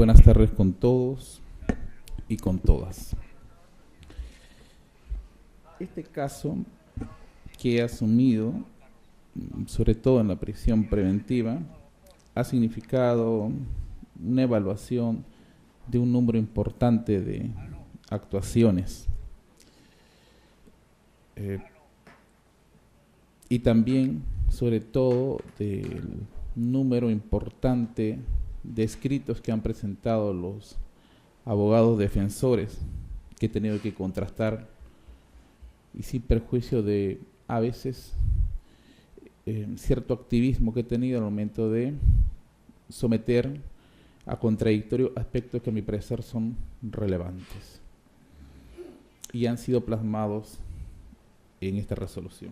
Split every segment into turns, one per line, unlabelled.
buenas tardes con todos y con todas. Este caso que he asumido, sobre todo en la prisión preventiva, ha significado una evaluación de un número importante de actuaciones y también, sobre todo, del número importante de escritos que han presentado los abogados defensores que he tenido que contrastar, y sin perjuicio de a veces cierto activismo que he tenido al momento de someter a contradictorio aspectos que a mi parecer son relevantes y han sido plasmados en esta resolución.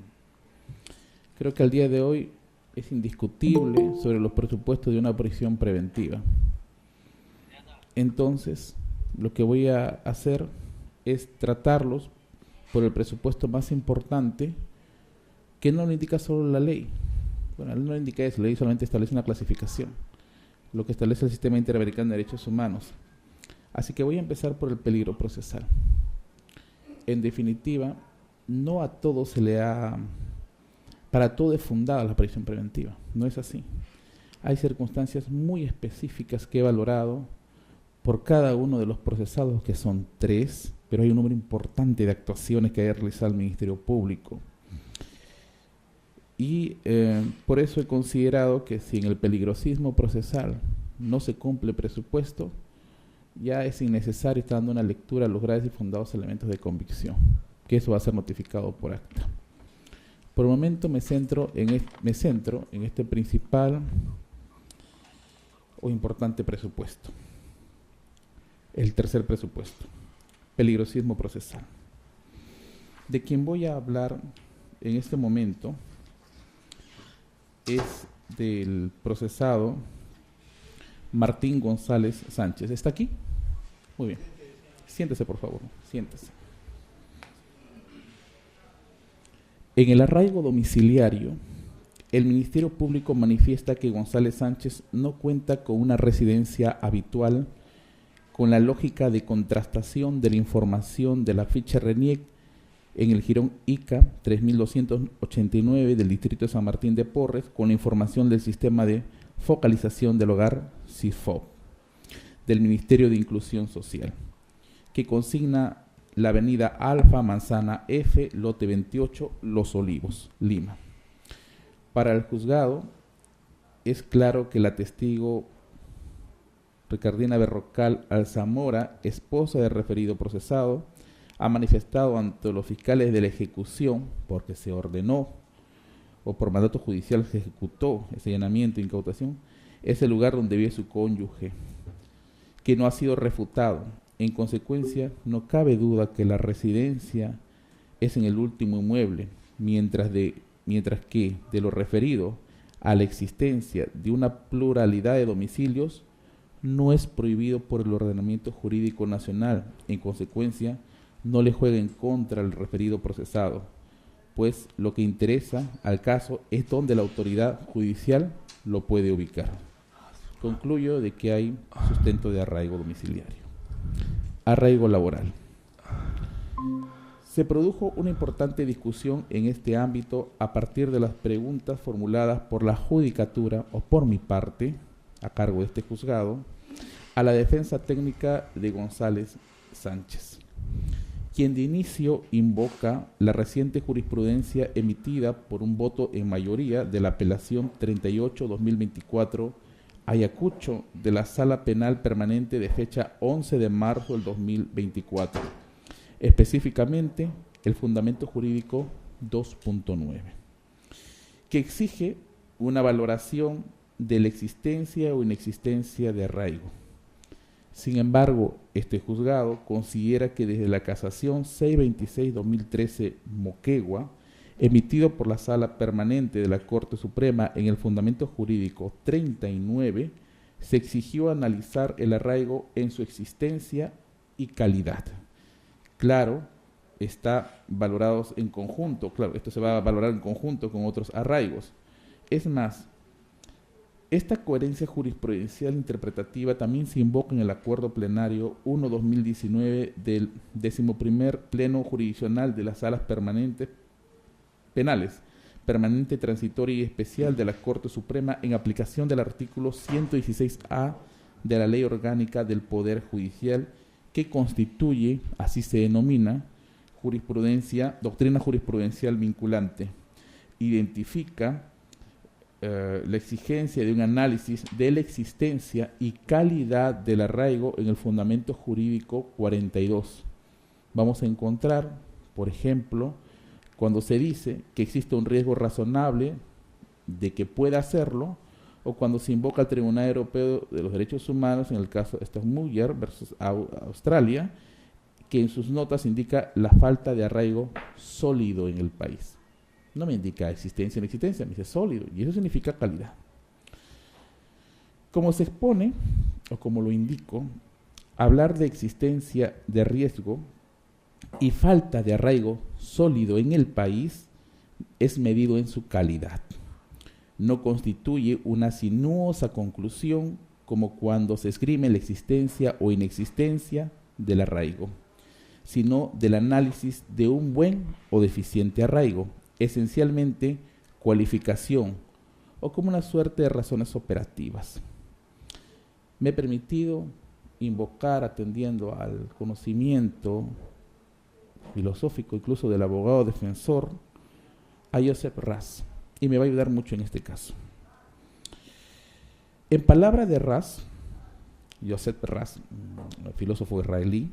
Creo que al día de hoy es indiscutible sobre los presupuestos de una prisión preventiva. Entonces, lo que voy a hacer es tratarlos por el presupuesto más importante, que no lo indica solo la ley. Bueno, la ley no indica eso, la ley solamente establece una clasificación, lo que establece el Sistema Interamericano de Derechos Humanos. Así que voy a empezar por el peligro procesal. En definitiva, no a todo se le ha... Para todo es fundada la prisión preventiva, no es así. Hay circunstancias muy específicas que he valorado por cada uno de los procesados, que son 3, pero hay un número importante de actuaciones que ha realizado el Ministerio Público. Y por eso he considerado que si en el peligrosismo procesal no se cumple el presupuesto, ya es innecesario estar dando una lectura a los graves y fundados elementos de convicción, que eso va a ser notificado por acta. Por el momento me centro en este principal o importante presupuesto. El tercer presupuesto, peligrosismo procesal. De quien voy a hablar en este momento es del procesado Martín González Sánchez. ¿Está aquí? Muy bien. Siéntese, por favor. Siéntese. En el arraigo domiciliario, el Ministerio Público manifiesta que González Sánchez no cuenta con una residencia habitual, con la lógica de contrastación de la información de la ficha RENIEC en el jirón ICA 3289 del Distrito de San Martín de Porres, con la información del Sistema de Focalización del Hogar, SIFOP, del Ministerio de Inclusión Social, que consigna la avenida Alfa Manzana F, lote 28, Los Olivos, Lima. Para el juzgado, es claro que la testigo Ricardina Berrocal Alzamora, esposa del referido procesado, ha manifestado ante los fiscales de la ejecución, porque se ordenó o por mandato judicial se ejecutó ese allanamiento e incautación, es el lugar donde vive su cónyuge, que no ha sido refutado. En consecuencia, no cabe duda que la residencia es en el último inmueble, mientras que de lo referido a la existencia de una pluralidad de domicilios no es prohibido por el ordenamiento jurídico nacional. En consecuencia, no le juega en contra al referido procesado, pues lo que interesa al caso es donde la autoridad judicial lo puede ubicar. Concluyo de que hay sustento de arraigo domiciliario. Arraigo laboral. Se produjo una importante discusión en este ámbito a partir de las preguntas formuladas por la judicatura o por mi parte, a cargo de este juzgado, a la defensa técnica de González Sánchez, quien de inicio invoca la reciente jurisprudencia emitida por un voto en mayoría de la apelación 38-2024 Ayacucho de la Sala Penal Permanente de fecha 11 de marzo del 2024, específicamente el fundamento jurídico 2.9, que exige una valoración de la existencia o inexistencia de arraigo. Sin embargo, este juzgado considera que desde la casación 626-2013 Moquegua, emitido por la Sala Permanente de la Corte Suprema en el fundamento jurídico 39, se exigió analizar el arraigo en su existencia y calidad. Claro, está valorados en conjunto, claro, esto se va a valorar en conjunto con otros arraigos. Es más, Esta coherencia jurisprudencial interpretativa también se invoca en el Acuerdo Plenario 1/2019 del 11º Pleno Jurisdiccional de las Salas Permanentes Penales, permanente, transitoria y especial de la Corte Suprema en aplicación del artículo 116A de la Ley Orgánica del Poder Judicial, que constituye, así se denomina, doctrina jurisprudencial vinculante. Identifica la exigencia de un análisis de la existencia y calidad del arraigo en el fundamento jurídico 42. Vamos a encontrar, por ejemplo, cuando se dice que existe un riesgo razonable de que pueda hacerlo, o cuando se invoca al Tribunal Europeo de los Derechos Humanos, en el caso de Stockmuller versus Australia, que en sus notas indica la falta de arraigo sólido en el país. No me indica existencia o inexistencia, me dice sólido, y eso significa calidad. Como se expone, o como lo indico, hablar de existencia de riesgo y falta de arraigo sólido en el país es medido en su calidad. No constituye una sinuosa conclusión como cuando se esgrime la existencia o inexistencia del arraigo, sino del análisis de un buen o deficiente arraigo, esencialmente cualificación o como una suerte de razones operativas. Me he permitido invocar, atendiendo al conocimiento filosófico incluso del abogado defensor, a Joseph Raz, y me va a ayudar mucho en este caso. En palabra de Raz, Joseph Raz, un filósofo israelí,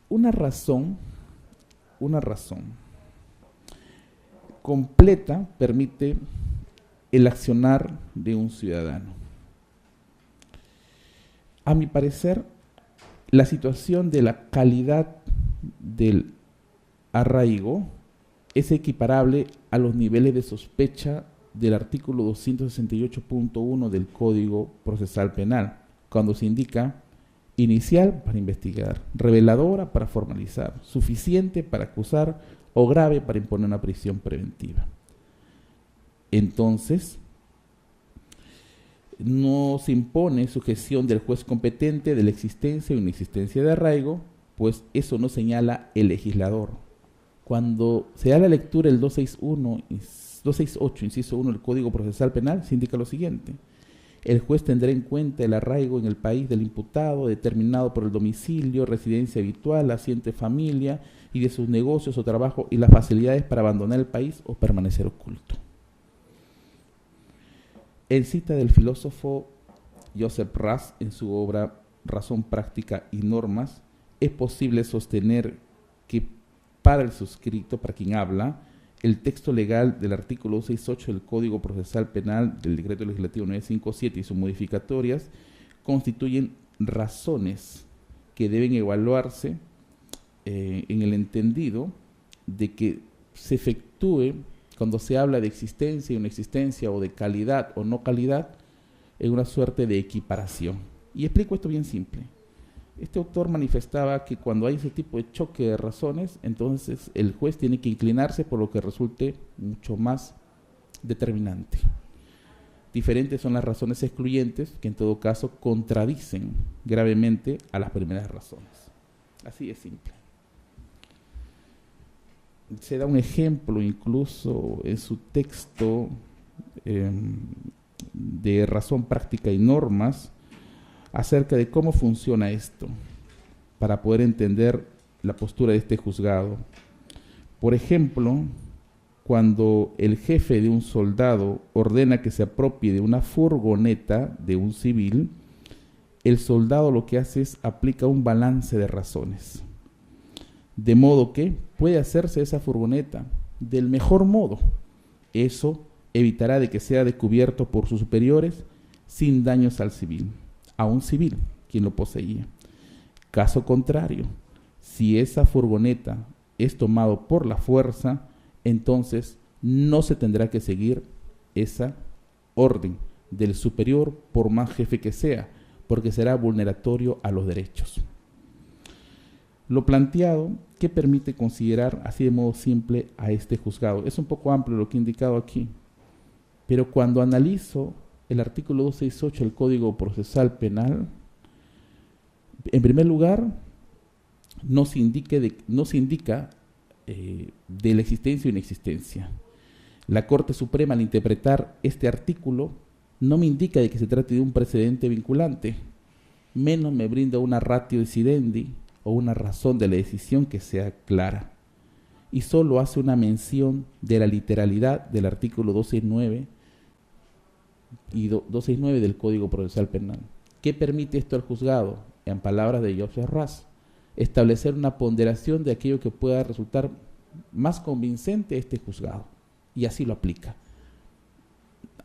una razón completa permite el accionar de un ciudadano. A mi parecer, la situación de la calidad del arraigo es equiparable a los niveles de sospecha del artículo 268.1 del Código Procesal Penal, cuando se indica inicial para investigar, reveladora para formalizar, suficiente para acusar o grave para imponer una prisión preventiva. Entonces, no se impone sujeción del juez competente de la existencia o inexistencia de arraigo, pues eso no señala el legislador. Cuando se da la lectura del 268, inciso 1 del Código Procesal Penal, se indica lo siguiente: el juez tendrá en cuenta el arraigo en el país del imputado, determinado por el domicilio, residencia habitual, asiento de familia y de sus negocios o trabajo, y las facilidades para abandonar el país o permanecer oculto. En cita del filósofo Joseph Raz, en su obra Razón Práctica y Normas, es posible sostener que para el suscrito, para quien habla, el texto legal del artículo 268 del Código Procesal Penal del Decreto Legislativo 957 y sus modificatorias constituyen razones que deben evaluarse en el entendido de que se efectúe, cuando se habla de existencia y inexistencia, o de calidad o no calidad, en una suerte de equiparación. Y explico esto bien simple. Este autor manifestaba que cuando hay ese tipo de choque de razones, entonces el juez tiene que inclinarse por lo que resulte mucho más determinante. Diferentes son las razones excluyentes, que en todo caso contradicen gravemente a las primeras razones. Así de simple. Se da un ejemplo incluso en su texto de Razón Práctica y Normas acerca de cómo funciona esto, para poder entender la postura de este juzgado. Por ejemplo, cuando el jefe de un soldado ordena que se apropie de una furgoneta de un civil, el soldado lo que hace es aplica un balance de razones, de modo que puede hacerse esa furgoneta del mejor modo. Eso evitará de que sea descubierto por sus superiores sin daños al civil, a un civil quien lo poseía. Caso contrario, si esa furgoneta es tomado por la fuerza, entonces no se tendrá que seguir esa orden del superior, por más jefe que sea, porque será vulneratorio a los derechos. Lo planteado ¿qué permite considerar así de modo simple a este juzgado? Es un poco amplio lo que he indicado aquí, pero cuando analizo el artículo 268 del Código Procesal Penal, en primer lugar, no se indica de la existencia o inexistencia. La Corte Suprema, al interpretar este artículo, no me indica de que se trate de un precedente vinculante, menos me brinda una ratio decidendi o una razón de la decisión que sea clara, y solo hace una mención de la literalidad del artículo 269 y 269 del Código Procesal Penal. ¿Qué permite esto al juzgado? En palabras de Joseph Ras, establecer una ponderación de aquello que pueda resultar más convincente a este juzgado, y así lo aplica.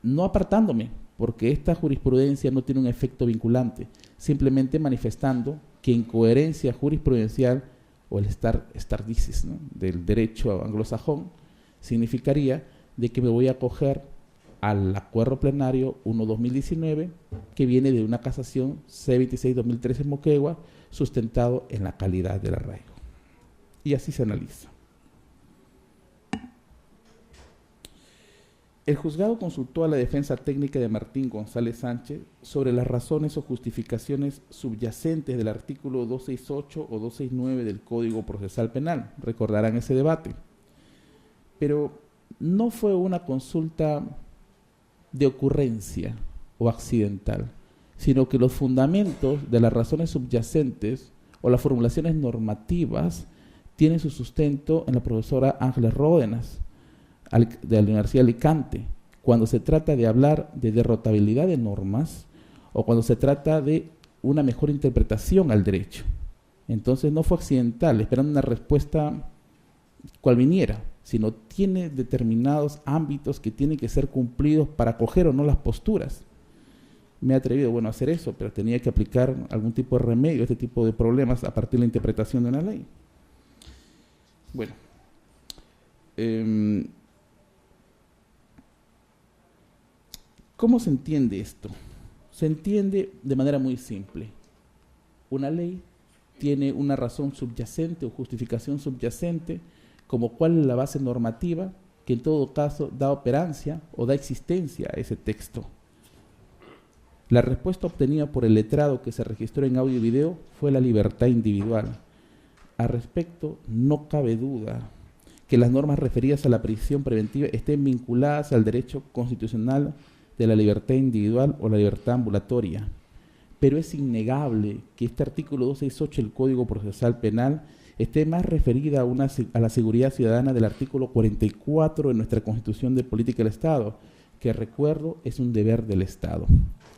No apartándome, porque esta jurisprudencia no tiene un efecto vinculante, simplemente manifestando que en coherencia jurisprudencial, o el star decisis, ¿no?, del derecho anglosajón, significaría de que me voy a acoger al acuerdo plenario 1-2019, que viene de una casación C26-2013 en Moquegua, sustentado en la calidad del arraigo. Y así se analiza. El juzgado consultó a la defensa técnica de Martín González Sánchez sobre las razones o justificaciones subyacentes del artículo 268 o 269 del Código Procesal Penal. Recordarán ese debate. Pero no fue una consulta de ocurrencia o accidental, sino que los fundamentos de las razones subyacentes o las formulaciones normativas tienen su sustento en la profesora Ángeles Ródenas, de la Universidad de Alicante, cuando se trata de hablar de derrotabilidad de normas o cuando se trata de una mejor interpretación al derecho. Entonces no fue accidental, esperando una respuesta cual viniera, sino tiene determinados ámbitos que tienen que ser cumplidos para acoger o no las posturas. Me he atrevido, a hacer eso, pero tenía que aplicar algún tipo de remedio a este tipo de problemas a partir de la interpretación de una ley. Bueno, ¿cómo se entiende esto? Se entiende de manera muy simple. Una ley tiene una razón subyacente o justificación subyacente, como cuál es la base normativa que en todo caso da operancia o da existencia a ese texto. La respuesta obtenida por el letrado que se registró en audio y video fue la libertad individual. Al respecto, no cabe duda que las normas referidas a la prisión preventiva estén vinculadas al derecho constitucional de la libertad individual o la libertad ambulatoria. Pero es innegable que este artículo 268 del Código Procesal Penal esté más referida a la seguridad ciudadana del artículo 44 de nuestra Constitución de Política del Estado, que recuerdo es un deber del Estado,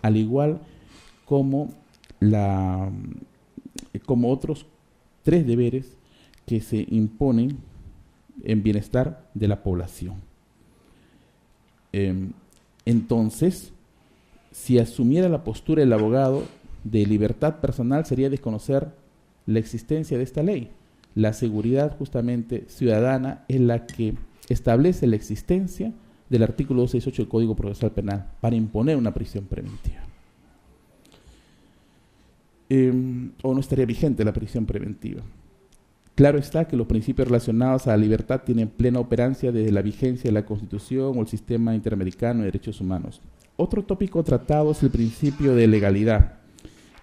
al igual como otros 3 deberes que se imponen en bienestar de la población. Entonces, si asumiera la postura del abogado de libertad personal, sería desconocer la existencia de esta ley. La seguridad justamente ciudadana es la que establece la existencia del artículo 268 del Código Procesal Penal para imponer una prisión preventiva. O no estaría vigente la prisión preventiva. Claro está que los principios relacionados a la libertad tienen plena operancia desde la vigencia de la Constitución o el Sistema Interamericano de Derechos Humanos. Otro tópico tratado es el principio de legalidad,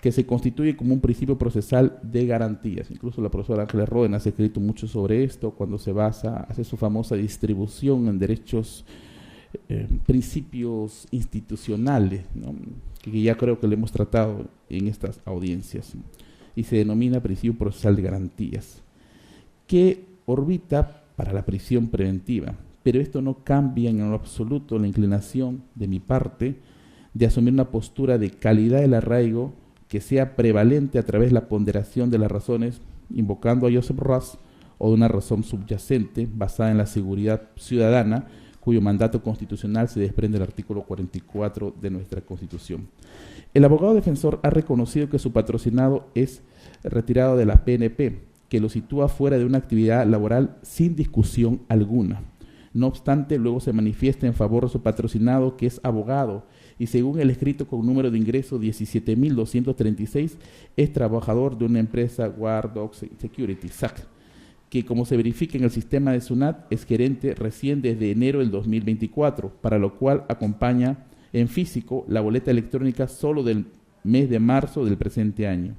que se constituye como un principio procesal de garantías. Incluso la profesora Ángeles Ródenas ha escrito mucho sobre esto cuando hace su famosa distribución en derechos, principios institucionales, ¿no?, que ya creo que lo hemos tratado en estas audiencias, y se denomina principio procesal de garantías, que orbita para la prisión preventiva. Pero esto no cambia en lo absoluto la inclinación de mi parte de asumir una postura de calidad del arraigo que sea prevalente a través de la ponderación de las razones, invocando a Joseph Ras, o de una razón subyacente basada en la seguridad ciudadana, cuyo mandato constitucional se desprende del artículo 44 de nuestra Constitución. El abogado defensor ha reconocido que su patrocinado es retirado de la PNP, que lo sitúa fuera de una actividad laboral sin discusión alguna. No obstante, luego se manifiesta en favor de su patrocinado, que es abogado, y según el escrito con número de ingreso 17.236, es trabajador de una empresa War Dog Security, SAC, que, como se verifica en el sistema de SUNAT, es gerente recién desde enero del 2024, para lo cual acompaña en físico la boleta electrónica solo del mes de marzo del presente año,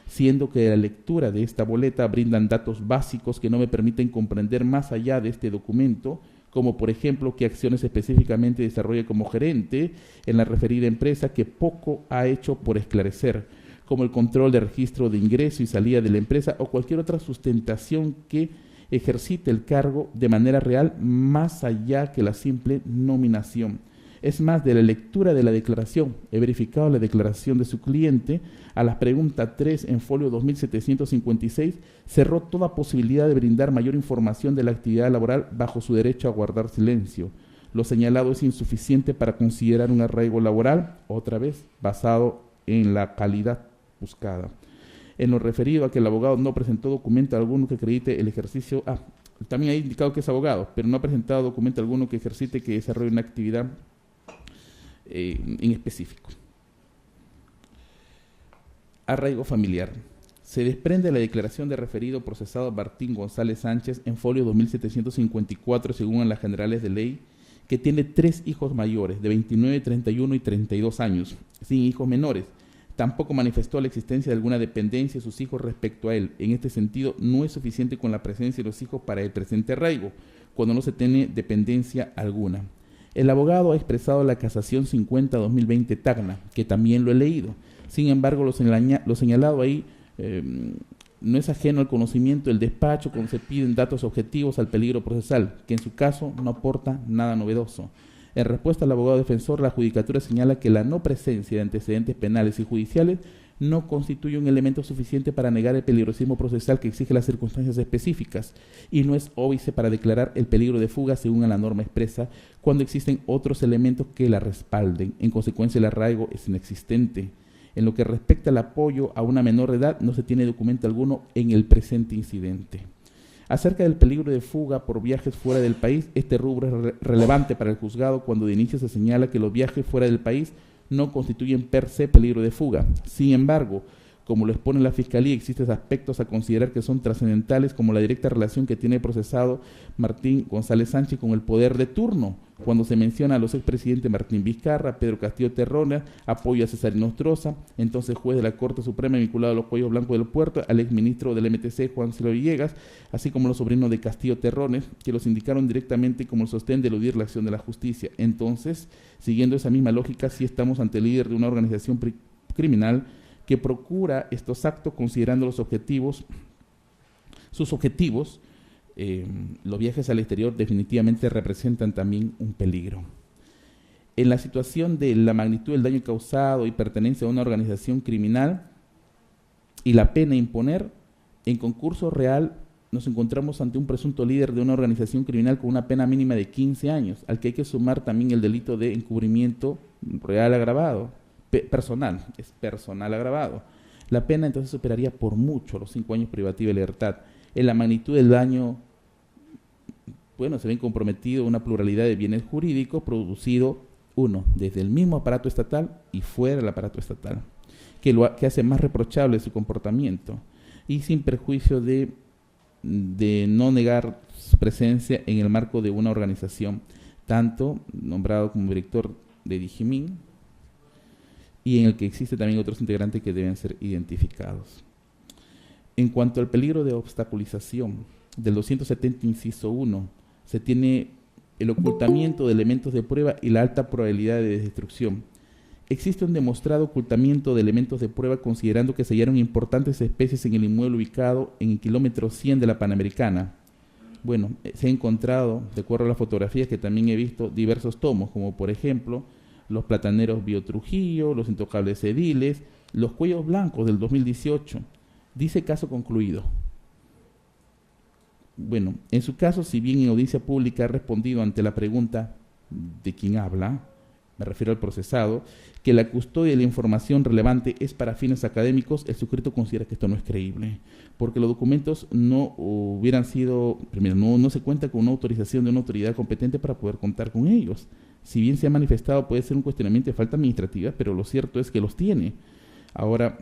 siendo que la lectura de esta boleta brindan datos básicos que no me permiten comprender más allá de este documento, como por ejemplo qué acciones específicamente desarrolla como gerente en la referida empresa, que poco ha hecho por esclarecer, como el control de registro de ingreso y salida de la empresa o cualquier otra sustentación que ejercite el cargo de manera real más allá que la simple nominación. Es más, de la lectura de la declaración, he verificado la declaración de su cliente, a la pregunta 3 en folio 2756, cerró toda posibilidad de brindar mayor información de la actividad laboral bajo su derecho a guardar silencio. Lo señalado es insuficiente para considerar un arraigo laboral, otra vez, basado en la calidad buscada. En lo referido a que el abogado no presentó documento alguno que acredite el ejercicio, también ha indicado que es abogado, pero no ha presentado documento alguno que ejercite que desarrolle una actividad en específico. Arraigo familiar. Se desprende de la declaración de referido procesado Martín González Sánchez en folio 2754, según las generales de ley, que tiene 3 hijos mayores de 29, 31 y 32 años, sin hijos menores. Tampoco manifestó la existencia de alguna dependencia de sus hijos respecto a él. En este sentido, no es suficiente con la presencia de los hijos para el presente arraigo, cuando no se tiene dependencia alguna. El abogado ha expresado la casación 50-2020 Tacna, que también lo he leído. Sin embargo, lo señalado ahí no es ajeno al conocimiento del despacho cuando se piden datos objetivos al peligro procesal, que en su caso no aporta nada novedoso. En respuesta al abogado defensor, la judicatura señala que la no presencia de antecedentes penales y judiciales no constituye un elemento suficiente para negar el peligrosismo procesal que exige las circunstancias específicas y no es óbice para declarar el peligro de fuga según la norma expresa cuando existen otros elementos que la respalden. En consecuencia, el arraigo es inexistente. En lo que respecta al apoyo a una menor de edad, no se tiene documento alguno en el presente incidente. Acerca del peligro de fuga por viajes fuera del país, este rubro es relevante para el juzgado cuando de inicio se señala que los viajes fuera del país no constituyen per se peligro de fuga. Sin embargo, como lo expone la Fiscalía, existen aspectos a considerar que son trascendentales, como la directa relación que tiene el procesado Martín González Sánchez con el poder de turno, cuando se menciona a los expresidentes Martín Vizcarra, Pedro Castillo Terrones, apoyo a César Nostroza, entonces juez de la Corte Suprema vinculado a los Cuellos Blancos del Puerto, al exministro del MTC, Juan Celo Villegas, así como los sobrinos de Castillo Terrones, que los indicaron directamente como el sostén de eludir la acción de la justicia. Entonces, siguiendo esa misma lógica, sí estamos ante el líder de una organización criminal que procura estos actos considerando sus objetivos. Los viajes al exterior definitivamente representan también un peligro. En la situación de la magnitud del daño causado y pertenencia a una organización criminal y la pena a imponer, en concurso real nos encontramos ante un presunto líder de una organización criminal con una pena mínima de 15 años, al que hay que sumar también el delito de encubrimiento real agravado. Es personal agravado. La pena entonces superaría por mucho los 5 años privativa de libertad. En la magnitud del daño, se ven comprometido una pluralidad de bienes jurídicos producido, desde el mismo aparato estatal y fuera del aparato estatal, que hace más reprochable su comportamiento, y sin perjuicio de no negar su presencia en el marco de una organización, tanto nombrado como director de Digimin, y en el que existe también otros integrantes que deben ser identificados. En cuanto al peligro de obstaculización, del 270 inciso 1, se tiene el ocultamiento de elementos de prueba y la alta probabilidad de destrucción. Existe un demostrado ocultamiento de elementos de prueba considerando que se hallaron importantes especies en el inmueble ubicado en el kilómetro 100 de la Panamericana. Se ha encontrado, de acuerdo a las fotografías que también he visto, diversos tomos, como por ejemplo los plataneros Biotrujillo, los intocables ediles, los cuellos blancos del 2018. Dice caso concluido. En su caso, si bien en audiencia pública ha respondido ante la pregunta de quién habla, me refiero al procesado, que la custodia de la información relevante es para fines académicos, el sujeto considera que esto no es creíble, porque los documentos no hubieran sido, primero, no se cuenta con una autorización de una autoridad competente para poder contar con ellos. Si bien se ha manifestado, puede ser un cuestionamiento de falta administrativa, pero lo cierto es que los tiene. Ahora,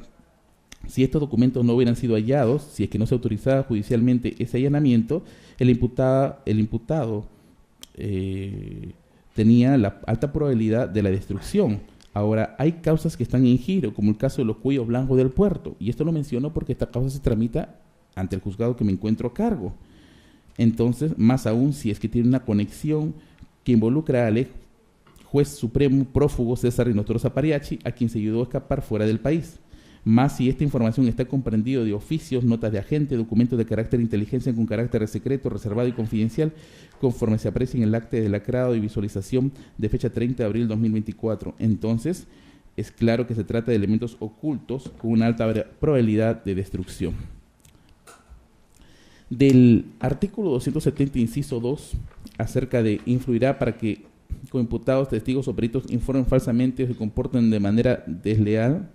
Si estos documentos no hubieran sido hallados, si es que no se autorizaba judicialmente ese allanamiento, el imputado tenía la alta probabilidad de la destrucción. Ahora, hay causas que están en giro, como el caso de los cuellos blancos del puerto, y esto lo menciono porque esta causa se tramita ante el juzgado que me encuentro a cargo. Entonces, más aún si es que tiene una conexión que involucra al juez supremo prófugo César Rinotrosa Pariachi, a quien se ayudó a escapar fuera del país. Más si esta información está comprendida de oficios, notas de agente, documentos de carácter de inteligencia con carácter secreto, reservado y confidencial, conforme se aprecia en el acta de lacrado y visualización de fecha 30 de abril de 2024. Entonces, es claro que se trata de elementos ocultos con una alta probabilidad de destrucción. Del artículo 270, inciso 2, acerca de influirá para que coimputados, testigos o peritos informen falsamente o se comporten de manera desleal,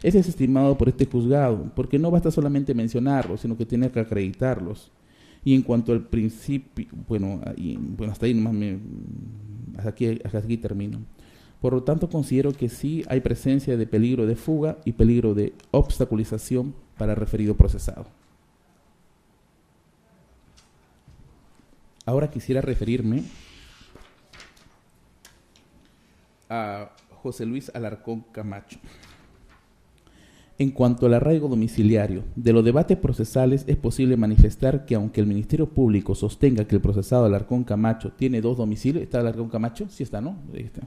es desestimado por este juzgado, porque no basta solamente mencionarlos, sino que tiene que acreditarlos. Y en cuanto al principio, hasta ahí nomás hasta aquí termino. Por lo tanto, considero que sí hay presencia de peligro de fuga y peligro de obstaculización para el referido procesado. Ahora quisiera referirme a José Luis Alarcón Camacho. En cuanto al arraigo domiciliario, de los debates procesales es posible manifestar que aunque el Ministerio Público sostenga que el procesado Alarcón Camacho tiene 2 domicilios, ¿está Alarcón Camacho? Sí está, ¿no? Ahí está.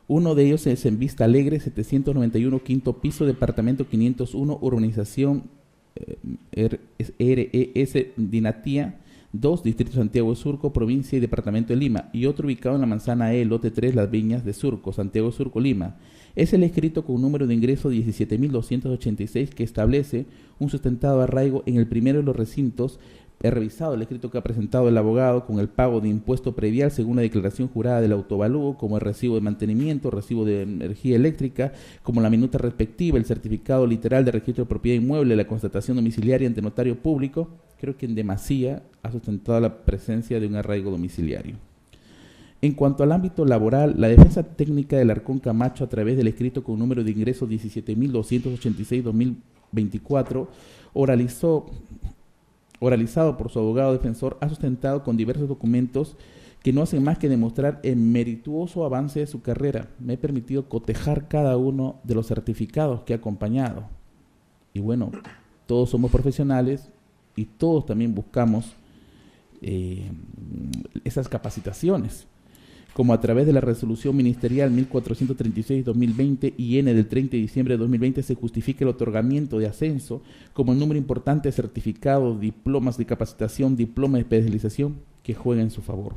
Uno de ellos es en Vista Alegre, 791, quinto piso, departamento 501, urbanización RES Dinatía 2, Distrito Santiago de Surco, provincia y departamento de Lima, y otro ubicado en la manzana E, lote 3, Las Viñas de Surco, Santiago de Surco, Lima. Es el escrito con un número de ingreso 17.286 que establece un sustentado arraigo en el primero de los recintos. He revisado el escrito que ha presentado el abogado con el pago de impuesto predial según la declaración jurada del autovalúo, como el recibo de mantenimiento, recibo de energía eléctrica, como la minuta respectiva, el certificado literal de registro de propiedad inmueble, la constatación domiciliaria ante notario público. Creo que en demasía ha sustentado la presencia de un arraigo domiciliario. En cuanto al ámbito laboral, la defensa técnica del Alarcón Camacho, a través del escrito con número de ingreso 17.286-2024, oralizado por su abogado defensor, ha sustentado con diversos documentos que no hacen más que demostrar el merituoso avance de su carrera. Me he permitido cotejar cada uno de los certificados que ha acompañado. Y bueno, todos somos profesionales y todos también buscamos esas capacitaciones, como a través de la resolución ministerial 1436-2020 y N del 30 de diciembre de 2020 se justifica el otorgamiento de ascenso como el número importante de certificados, diplomas de capacitación, diplomas de especialización que juegan en su favor.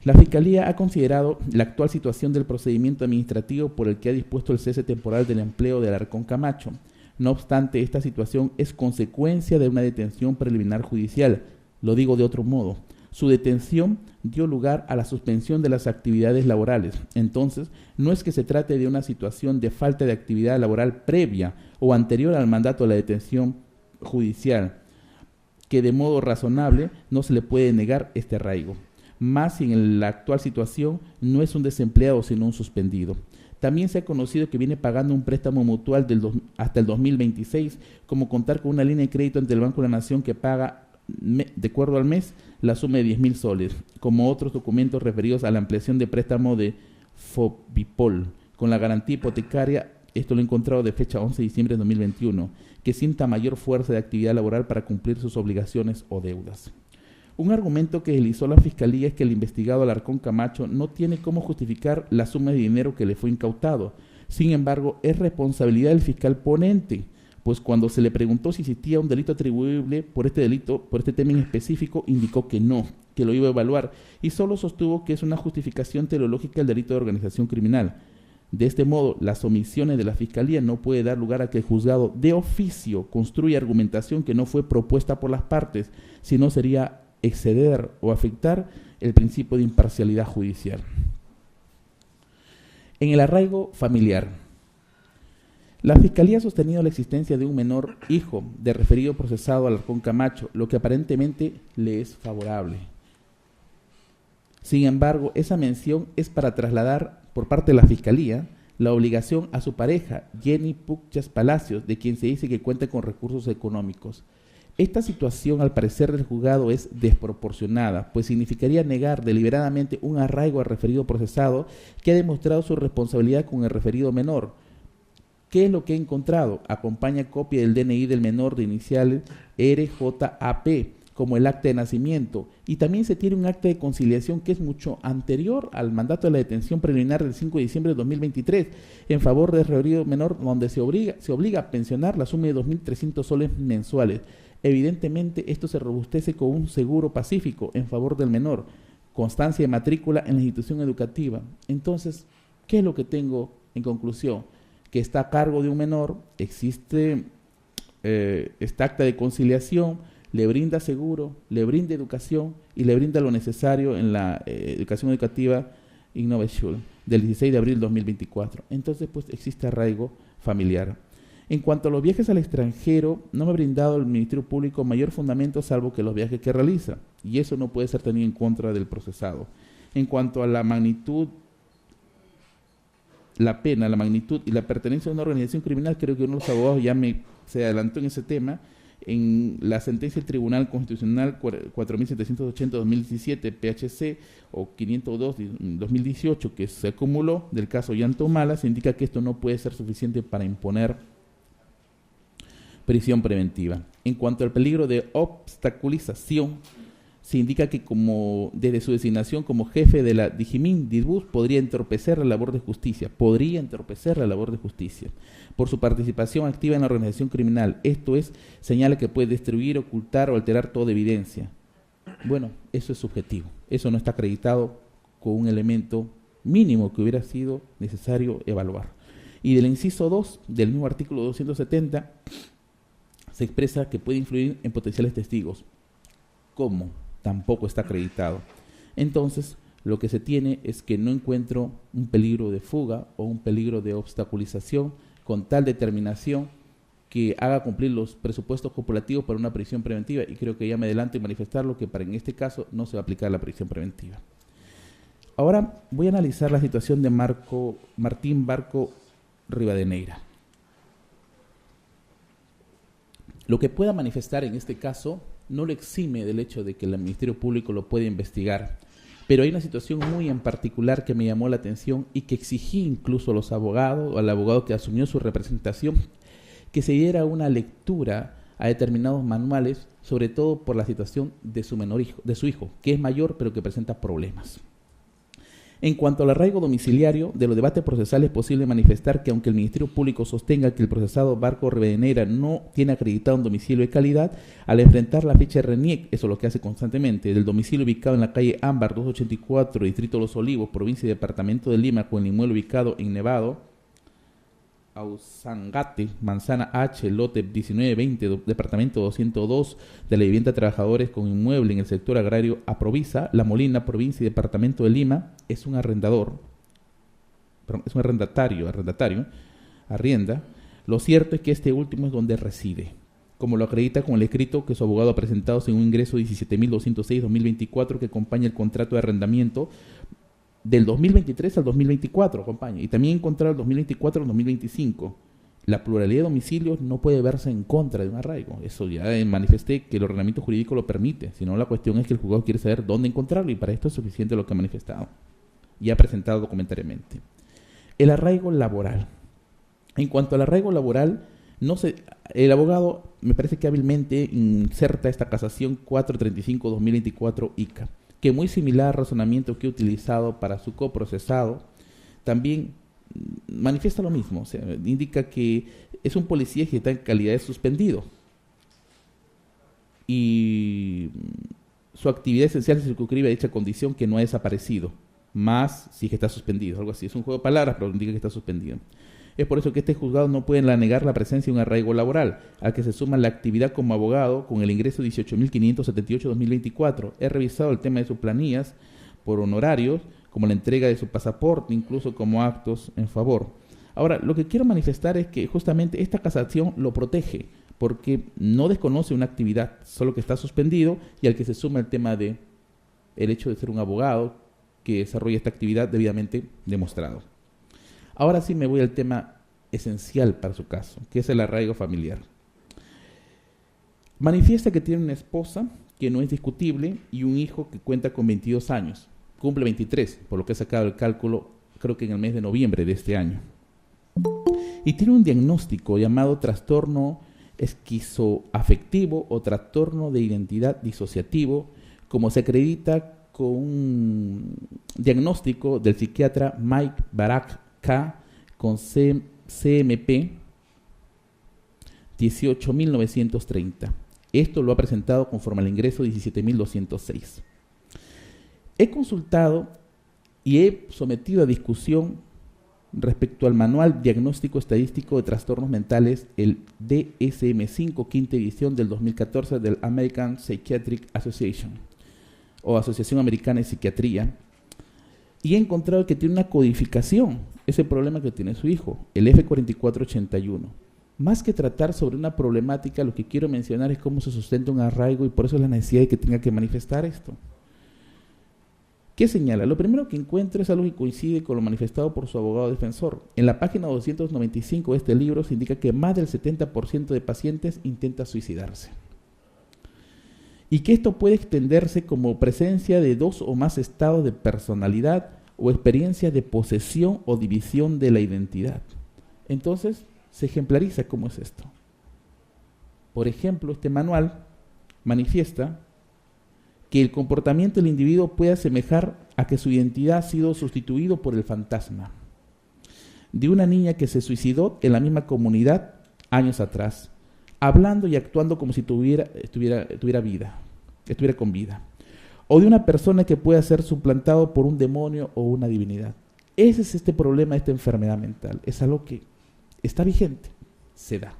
La Fiscalía ha considerado la actual situación del procedimiento administrativo por el que ha dispuesto el cese temporal del empleo de Alarcón Camacho. No obstante, esta situación es consecuencia de una detención preliminar judicial. Lo digo de otro modo. Su detención dio lugar a la suspensión de las actividades laborales. Entonces, no es que se trate de una situación de falta de actividad laboral previa o anterior al mandato de la detención judicial, que de modo razonable no se le puede negar este arraigo. Más si en la actual situación no es un desempleado sino un suspendido. También se ha conocido que viene pagando un préstamo mutual hasta el 2026, como contar con una línea de crédito ante el Banco de la Nación que paga de acuerdo al mes la suma de 10.000 soles, como otros documentos referidos a la ampliación de préstamo de Fobipol, con la garantía hipotecaria. Esto lo he encontrado de fecha 11 de diciembre de 2021, que sienta mayor fuerza de actividad laboral para cumplir sus obligaciones o deudas. Un argumento que deslizó la Fiscalía es que el investigado Alarcón Camacho no tiene cómo justificar la suma de dinero que le fue incautado. Sin embargo, es responsabilidad del fiscal ponente, pues cuando se le preguntó si existía un delito atribuible por este tema en específico, indicó que no, que lo iba a evaluar, y solo sostuvo que es una justificación teleológica del delito de organización criminal. De este modo, las omisiones de la Fiscalía no puede dar lugar a que el juzgado de oficio construya argumentación que no fue propuesta por las partes, sino sería exceder o afectar el principio de imparcialidad judicial. En el arraigo familiar, la Fiscalía ha sostenido la existencia de un menor hijo de referido procesado Alarcón Camacho, lo que aparentemente le es favorable. Sin embargo, esa mención es para trasladar por parte de la Fiscalía la obligación a su pareja, Jenny Puchas Palacios, de quien se dice que cuenta con recursos económicos. Esta situación, al parecer del juzgado, es desproporcionada, pues significaría negar deliberadamente un arraigo al referido procesado que ha demostrado su responsabilidad con el referido menor. ¿Qué es lo que he encontrado? Acompaña copia del DNI del menor de iniciales RJAP, como el acta de nacimiento, y también se tiene un acta de conciliación que es mucho anterior al mandato de la detención preliminar del 5 de diciembre de 2023 en favor del referido menor, donde se obliga a pensionar la suma de 2.300 soles mensuales. Evidentemente, esto se robustece con un seguro pacífico en favor del menor, constancia de matrícula en la institución educativa. Entonces, ¿qué es lo que tengo en conclusión? Que está a cargo de un menor, existe esta acta de conciliación, le brinda seguro, le brinda educación y le brinda lo necesario en la educación educativa Innovación del 16 de abril de 2024. Entonces, pues existe arraigo familiar. En cuanto a los viajes al extranjero, no me ha brindado el Ministerio Público mayor fundamento salvo que los viajes que realiza, y eso no puede ser tenido en contra del procesado. En cuanto a la magnitud, la pena, la magnitud y la pertenencia a una organización criminal, creo que uno de los abogados ya se adelantó en ese tema. En la sentencia del Tribunal Constitucional 4780-2017 PHC o 502-2018 que se acumuló del caso Yantomala, se indica que esto no puede ser suficiente para imponer prisión preventiva. En cuanto al peligro de obstaculización, se indica que desde su designación como jefe de la Digimin Dirbus podría entorpecer la labor de justicia, por su participación activa en la organización criminal. Esto es, señala que puede destruir, ocultar o alterar toda evidencia. Bueno, eso es subjetivo, eso no está acreditado con un elemento mínimo que hubiera sido necesario evaluar. Y del inciso 2 del mismo artículo 270 se expresa que puede influir en potenciales testigos. ¿Cómo? Tampoco está acreditado. Entonces, lo que se tiene es que no encuentro un peligro de fuga o un peligro de obstaculización con tal determinación que haga cumplir los presupuestos copulativos para una prisión preventiva, y creo que ya me adelanto en manifestarlo que en este caso no se va a aplicar la prisión preventiva. Ahora voy a analizar la situación de Martín Barco Rivadeneira. Lo que pueda manifestar en este caso no lo exime del hecho de que el Ministerio Público lo puede investigar, pero hay una situación muy en particular que me llamó la atención y que exigí incluso a los abogados, o al abogado que asumió su representación, que se diera una lectura a determinados manuales, sobre todo por la situación de su hijo, que es mayor pero que presenta problemas. En cuanto al arraigo domiciliario, de los debates procesales es posible manifestar que aunque el Ministerio Público sostenga que el procesado Barco Rivadeneira no tiene acreditado un domicilio de calidad, al enfrentar la ficha RENIEC, eso es lo que hace constantemente, del domicilio ubicado en la calle Ámbar 284, Distrito Los Olivos, provincia y departamento de Lima, con el inmueble ubicado en Nevado, Ausangate, Manzana H, lote 1920, departamento 202 de la vivienda de trabajadores con inmueble en el sector agrario Aprovisa, La Molina, provincia y departamento de Lima, es un arrendatario, arrienda. Lo cierto es que este último es donde reside, como lo acredita con el escrito que su abogado ha presentado según ingreso 17.206-2024 que acompaña el contrato de arrendamiento del 2023 al 2024, acompaña, y también encontrar el 2024 al 2025. La pluralidad de domicilios no puede verse en contra de un arraigo. Eso ya manifesté que el ordenamiento jurídico lo permite, sino la cuestión es que el juzgado quiere saber dónde encontrarlo, y para esto es suficiente lo que ha manifestado y ha presentado documentariamente. El arraigo laboral. En cuanto al arraigo laboral, el abogado me parece que hábilmente inserta esta casación 435-2024 ICA, que muy similar al razonamiento que he utilizado para su coprocesado, también manifiesta lo mismo, o sea, indica que es un policía que está en calidad de suspendido y su actividad esencial se circunscribe a dicha condición que no ha desaparecido, más si que está suspendido, algo así, es un juego de palabras, pero indica que está suspendido. Es por eso que este juzgado no puede negar la presencia de un arraigo laboral, al que se suma la actividad como abogado con el ingreso 18.578-2024. He revisado el tema de sus planillas por honorarios, como la entrega de su pasaporte, incluso como actos en favor. Ahora, lo que quiero manifestar es que justamente esta casación lo protege, porque no desconoce una actividad, solo que está suspendido, y al que se suma el tema de el hecho de ser un abogado que desarrolla esta actividad debidamente demostrado. Ahora sí me voy al tema esencial para su caso, que es el arraigo familiar. Manifiesta que tiene una esposa que no es discutible y un hijo que cuenta con 22 años. Cumple 23, por lo que he sacado el cálculo, creo que en el mes de noviembre de este año. Y tiene un diagnóstico llamado trastorno esquizoafectivo o trastorno de identidad disociativo, como se acredita con un diagnóstico del psiquiatra Mike Barak K. con CMP 18.930. Esto lo ha presentado conforme al ingreso 17.206. He consultado y he sometido a discusión respecto al Manual Diagnóstico Estadístico de Trastornos Mentales, el DSM-5, quinta edición del 2014 del American Psychiatric Association, o Asociación Americana de Psiquiatría, y he encontrado que tiene una codificación, ese problema que tiene su hijo, el F4481. Más que tratar sobre una problemática, lo que quiero mencionar es cómo se sustenta un arraigo y por eso la necesidad de que tenga que manifestar esto. ¿Qué señala? Lo primero que encuentro es algo que coincide con lo manifestado por su abogado defensor. En la página 295 de este libro se indica que más del 70% de pacientes intenta suicidarse. Y que esto puede extenderse como presencia de 2 o más estados de personalidad o experiencia de posesión o división de la identidad. Entonces, se ejemplariza cómo es esto. Por ejemplo, este manual manifiesta que el comportamiento del individuo puede asemejar a que su identidad ha sido sustituido por el fantasma de una niña que se suicidó en la misma comunidad años atrás, hablando y actuando como si estuviera con vida, o de una persona que pueda ser suplantado por un demonio o una divinidad. Ese es este problema, esta enfermedad mental. Es algo que está vigente, se da.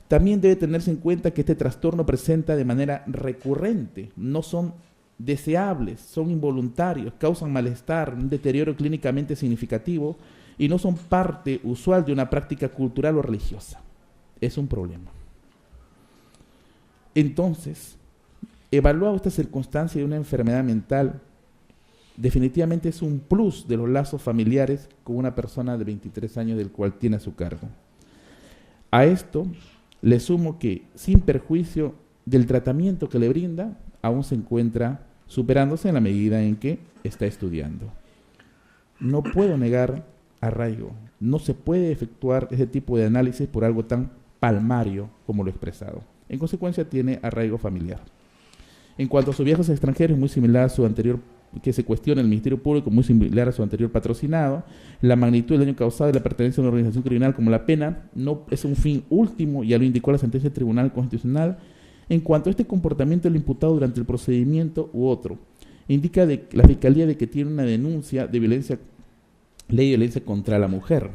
También debe tenerse en cuenta que este trastorno presenta de manera recurrente, no son deseables, son involuntarios, causan malestar, un deterioro clínicamente significativo y no son parte usual de una práctica cultural o religiosa. Es un problema. Entonces, evaluado esta circunstancia de una enfermedad mental, definitivamente es un plus de los lazos familiares con una persona de 23 años del cual tiene a su cargo. A esto le sumo que, sin perjuicio del tratamiento que le brinda, aún se encuentra superándose en la medida en que está estudiando. No puedo negar arraigo. No se puede efectuar ese tipo de análisis por algo tan palmario como lo he expresado. En consecuencia, tiene arraigo familiar. En cuanto a sus viajes extranjeros, muy similar a su anterior, que se cuestiona el Ministerio Público, muy similar a su anterior patrocinado. La magnitud del daño causado y la pertenencia a una organización criminal como la pena no es un fin último, ya lo indicó la sentencia del Tribunal Constitucional. En cuanto a este comportamiento del imputado durante el procedimiento u otro, indica de la Fiscalía de que tiene una denuncia de ley de violencia contra la mujer,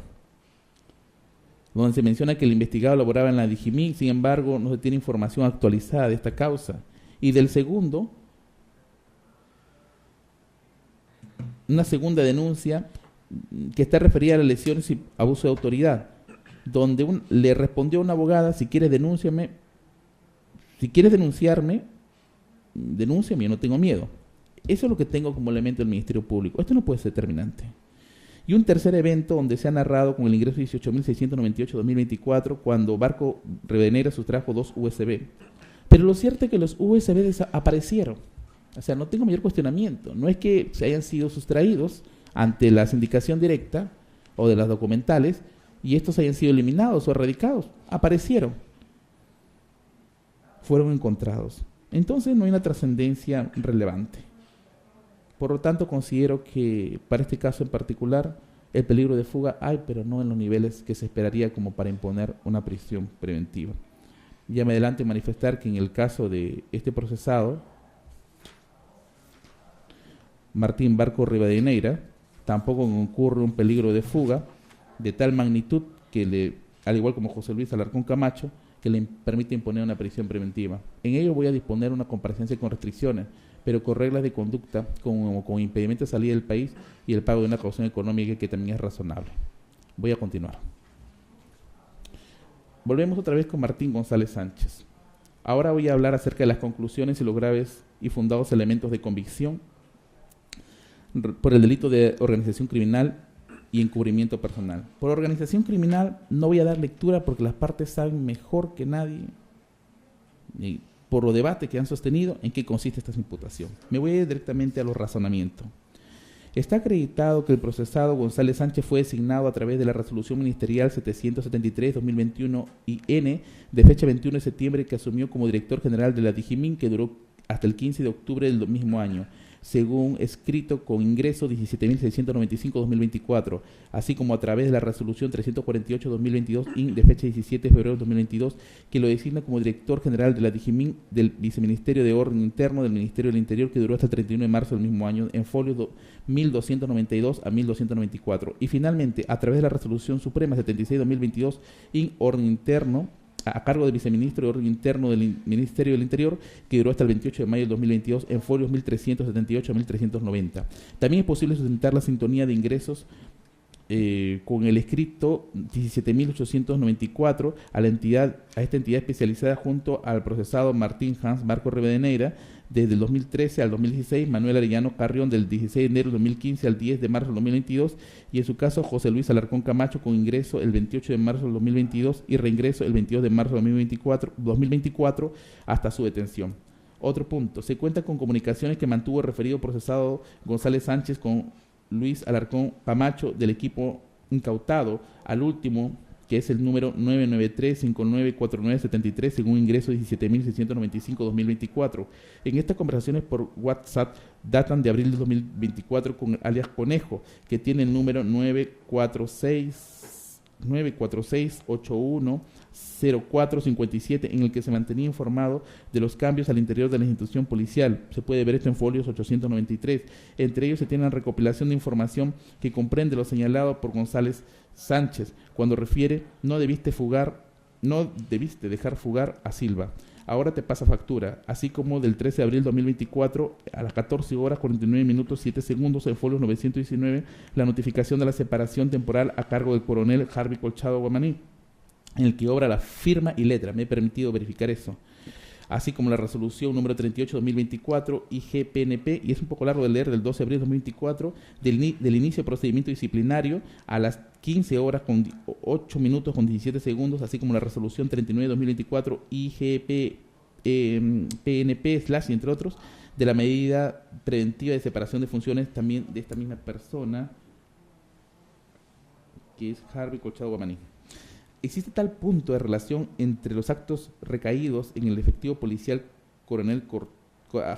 donde se menciona que el investigado laboraba en la DIGIMI, sin embargo, no se tiene información actualizada de esta causa. Y del segundo, una segunda denuncia que está referida a las lesiones y abuso de autoridad, donde le respondió a una abogada: si quieres denunciarme, denúnciame, yo no tengo miedo. Eso es lo que tengo como elemento del Ministerio Público. Esto no puede ser determinante. Y un tercer evento donde se ha narrado con el ingreso 18.698-2024, cuando Barco Rivadeneira sustrajo 2 USB. Pero lo cierto es que los USB desaparecieron. O sea, no tengo mayor cuestionamiento. No es que se hayan sido sustraídos ante la sindicación directa o de las documentales y estos hayan sido eliminados o erradicados. Aparecieron. Fueron encontrados. Entonces no hay una trascendencia relevante. Por lo tanto, considero que para este caso en particular el peligro de fuga hay, pero no en los niveles que se esperaría como para imponer una prisión preventiva. Ya me adelanto en manifestar que en el caso de este procesado, Martín Barco Rivadeneira, tampoco ocurre un peligro de fuga de tal magnitud que al igual como José Luis Alarcón Camacho, que le permite imponer una prisión preventiva. En ello voy a disponer una comparecencia con restricciones, pero con reglas de conducta, con impedimento de salida del país y el pago de una caución económica que también es razonable. Voy a continuar. Volvemos otra vez con Martín González Sánchez. Ahora voy a hablar acerca de las conclusiones y los graves y fundados elementos de convicción por el delito de organización criminal y encubrimiento personal. Por organización criminal no voy a dar lectura porque las partes saben mejor que nadie, y por los debates que han sostenido, en qué consiste esta imputación. Me voy a ir directamente a los razonamientos. Está acreditado que el procesado González Sánchez fue designado a través de la resolución ministerial 773-2021-IN de fecha 21 de septiembre, que asumió como director general de la Digimin, que duró hasta el 15 de octubre del mismo año, según escrito con ingreso 17.695-2024, así como a través de la resolución 348-2022 de fecha 17 de febrero de 2022, que lo designa como director general de la Digimin del Viceministerio de Orden Interno del Ministerio del Interior, que duró hasta el 31 de marzo del mismo año, en folios 1292 a 1294. Y finalmente, a través de la resolución suprema 76-2022 Orden Interno, a cargo del viceministro de Orden Interno del Ministerio del Interior, que duró hasta el 28 de mayo del 2022, en folios 1378 a 1390. También es posible sustentar la sintonía de ingresos con el escrito 17.894 a esta entidad especializada junto al procesado Martín Hans Barco Rivadeneira desde el 2013 al 2016, Manuel Arellano Carrión del 16 de enero del 2015 al 10 de marzo del 2022 y en su caso José Luis Alarcón Camacho, con ingreso el 28 de marzo del 2022 y reingreso el 22 de marzo del 2024 hasta su detención. Otro punto, se cuenta con comunicaciones que mantuvo el referido procesado González Sánchez con Luis Alarcón Camacho del equipo incautado, al último, que es el número 993-594973, según ingreso 17.695-2024. En estas conversaciones por WhatsApp datan de abril de 2024 con alias Conejo, que tiene el número 946-810457, en el que se mantenía informado de los cambios al interior de la institución policial. Se puede ver esto en folios 893. Entre ellos se tiene la recopilación de información que comprende lo señalado por González Sánchez cuando refiere: no debiste dejar fugar a Silva, ahora te pasa factura, así como del 13 de abril de 2024 a las 14 horas 49 minutos 7 segundos en folios 919, la notificación de la separación temporal a cargo del coronel Harvey Colchado Guamaní, en el que obra la firma y letra. Me he permitido verificar eso. Así como la resolución número 38-2024 IGPNP, y es un poco largo de leer, del 12 de abril de 2024, del inicio de procedimiento disciplinario a las 15 horas con 8 minutos con 17 segundos, así como la resolución 39-2024 IGPNP, y entre otros, de la medida preventiva de separación de funciones también de esta misma persona, que es Harvey Colchado Guamaní. Existe tal punto de relación entre los actos recaídos en el efectivo policial coronel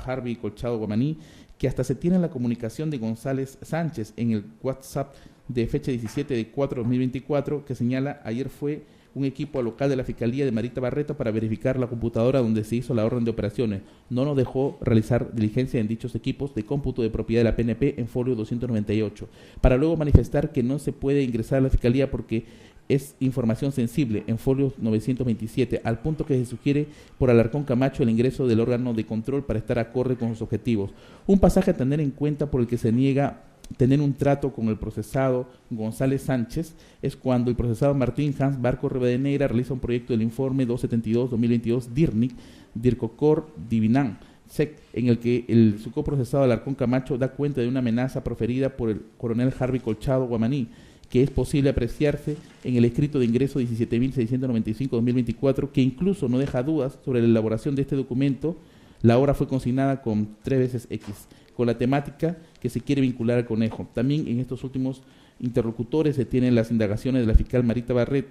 Harvey Colchado Guamaní, que hasta se tiene la comunicación de González Sánchez en el WhatsApp de fecha 17 de 4 de 2024, que señala: ayer fue un equipo local de la Fiscalía de Marita Barreto para verificar la computadora donde se hizo la orden de operaciones. No nos dejó realizar diligencia en dichos equipos de cómputo de propiedad de la PNP en folio 298, para luego manifestar que no se puede ingresar a la Fiscalía porque es información sensible en folio 927, al punto que se sugiere por Alarcón Camacho el ingreso del órgano de control para estar acorde con sus objetivos. Un pasaje a tener en cuenta por el que se niega tener un trato con el procesado González Sánchez es cuando el procesado Martín Hans Barco Rivadeneira realiza un proyecto del informe 272-2022 DIRNIC, DIRCOCOR, DIVINAN, SEC, en el que el su coprocesado Alarcón Camacho da cuenta de una amenaza proferida por el coronel Harvey Colchado Guamaní, que es posible apreciarse en el escrito de ingreso 17.695-2024, que incluso no deja dudas sobre la elaboración de este documento. La obra fue consignada con 3 veces X, con la temática que se quiere vincular al Conejo. También en estos últimos interlocutores se tienen las indagaciones de la fiscal Marita Barreto,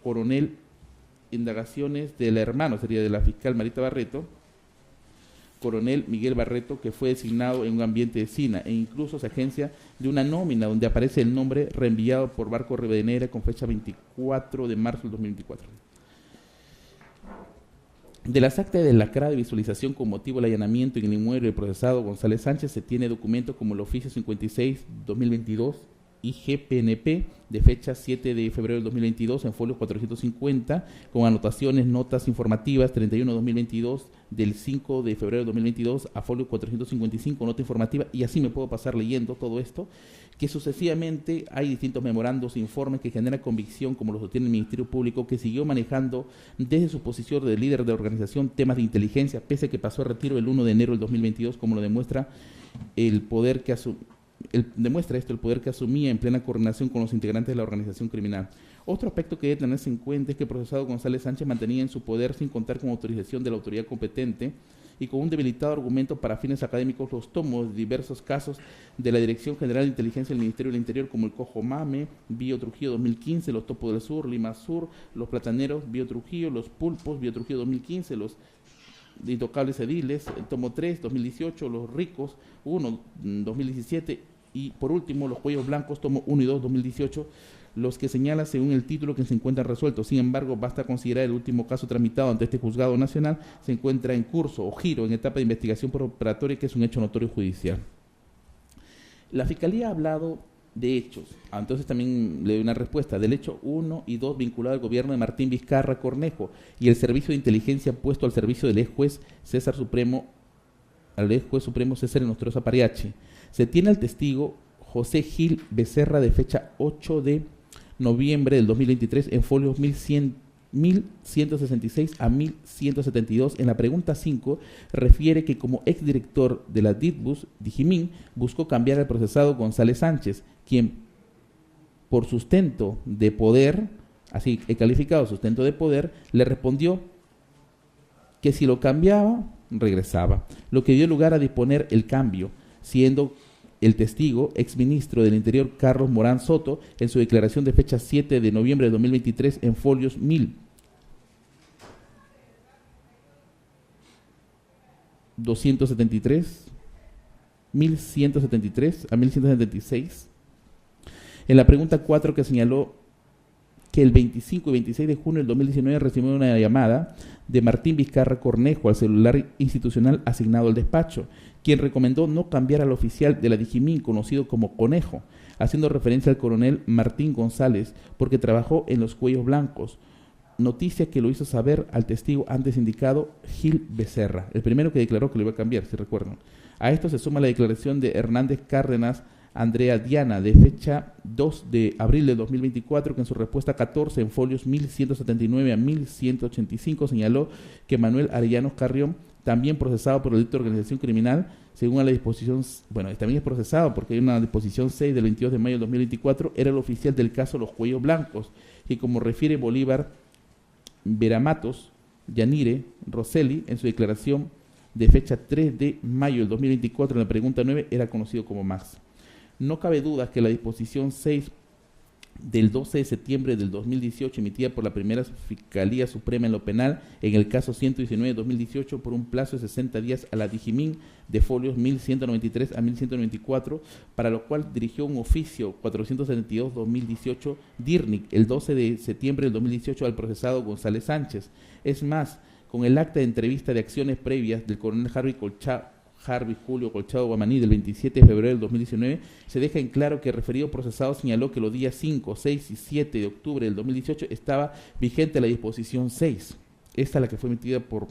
coronel, indagaciones del hermano, sería de la fiscal Marita Barreto, coronel Miguel Barreto, que fue designado en un ambiente de SINA, e incluso se agencia de una nómina donde aparece el nombre reenviado por Barco Rivadeneira con fecha 24 de marzo del 2024. De las actas de lacrada de visualización con motivo del allanamiento en el inmueble del procesado González Sánchez se tiene documentos como el oficio 56-2022 IGPNP de fecha 7 de febrero del 2022 en folio 450 con anotaciones, notas informativas 31-2022 del 5 de febrero del 2022 a folio 455 nota informativa, y así me puedo pasar leyendo todo esto, que sucesivamente hay distintos memorandos e informes que generan convicción, como lo sostiene el Ministerio Público, que siguió manejando desde su posición de líder de organización temas de inteligencia, pese a que pasó a retiro el 1 de enero del 2022, como lo demuestra el poder que demuestra esto el poder que asumía en plena coordinación con los integrantes de la organización criminal. Otro aspecto que debe tenerse en cuenta es que el procesado González Sánchez mantenía en su poder, sin contar con autorización de la autoridad competente y con un debilitado argumento para fines académicos, los tomos de diversos casos de la Dirección General de Inteligencia del Ministerio del Interior, como el Cojo Mame, Bio Trujillo 2015, los Topos del Sur, Lima Sur, los Plataneros, Bio Trujillo, los Pulpos, Bio Trujillo 2015, los Intocables Ediles, el tomo 3, 2018, los Ricos 1, 2017, y por último los Cuellos Blancos, tomo 1 y 2, 2018, los que señala según el título que se encuentran resueltos. Sin embargo, basta considerar el último caso tramitado ante este juzgado nacional, se encuentra en curso o giro en etapa de investigación preparatoria, que es un hecho notorio judicial. La Fiscalía ha hablado de hechos, entonces también le doy una respuesta, del hecho 1 y 2 vinculado al gobierno de Martín Vizcarra Cornejo y el servicio de inteligencia puesto al servicio del ex juez César Supremo, al ex juez supremo César Nostroza Pariachi. Se tiene al testigo José Gil Becerra de fecha 8 de noviembre del 2023 en folios 1166 a 1172. En la pregunta 5 refiere que como exdirector de la DITBUS, Dijimín, buscó cambiar al procesado González Sánchez, quien por sustento de poder, así he calificado sustento de poder, le respondió que si lo cambiaba, regresaba, lo que dio lugar a disponer el cambio, siendo el testigo, exministro del Interior Carlos Morán Soto, en su declaración de fecha 7 de noviembre de 2023 en folios 1273, 1173 a 1176. En la pregunta 4, que señaló que el 25 y 26 de junio del 2019 recibió una llamada de Martín Vizcarra Cornejo al celular institucional asignado al despacho, quien recomendó no cambiar al oficial de la Dijimín, conocido como Conejo, haciendo referencia al coronel Martín González, porque trabajó en los Cuellos Blancos, noticia que lo hizo saber al testigo antes indicado, Gil Becerra, el primero que declaró que lo iba a cambiar, si recuerdan. A esto se suma la declaración de Hernández Cárdenas Andrea Diana, de fecha 2 de abril de 2024, que en su respuesta 14 en folios 1179 a 1185 señaló que Manuel Arellanos Carrión, también procesado por el delito de organización criminal, según a la disposición, bueno, también es procesado porque hay una disposición 6 del 22 de mayo de 2024, era el oficial del caso Los Cuellos Blancos, y como refiere Bolívar Veramatos Yanire Rosselli en su declaración de fecha 3 de mayo del 2024, en la pregunta 9, era conocido como Max. No cabe duda que la disposición 6 del 12 de septiembre del 2018, emitida por la primera Fiscalía Suprema en lo penal, en el caso 119 de 2018, por un plazo de 60 días a la Dijimín, de folios 1193 a 1194, para lo cual dirigió un oficio 472-2018 DIRNIC el 12 de septiembre del 2018 al procesado González Sánchez. Es más, con el acta de entrevista de acciones previas del coronel Harvey Julio Colchado Guamaní del 27 de febrero del 2019, se deja en claro que el referido procesado señaló que los días 5, 6 y 7 de octubre del 2018 estaba vigente la disposición 6. Esta es la que fue emitida por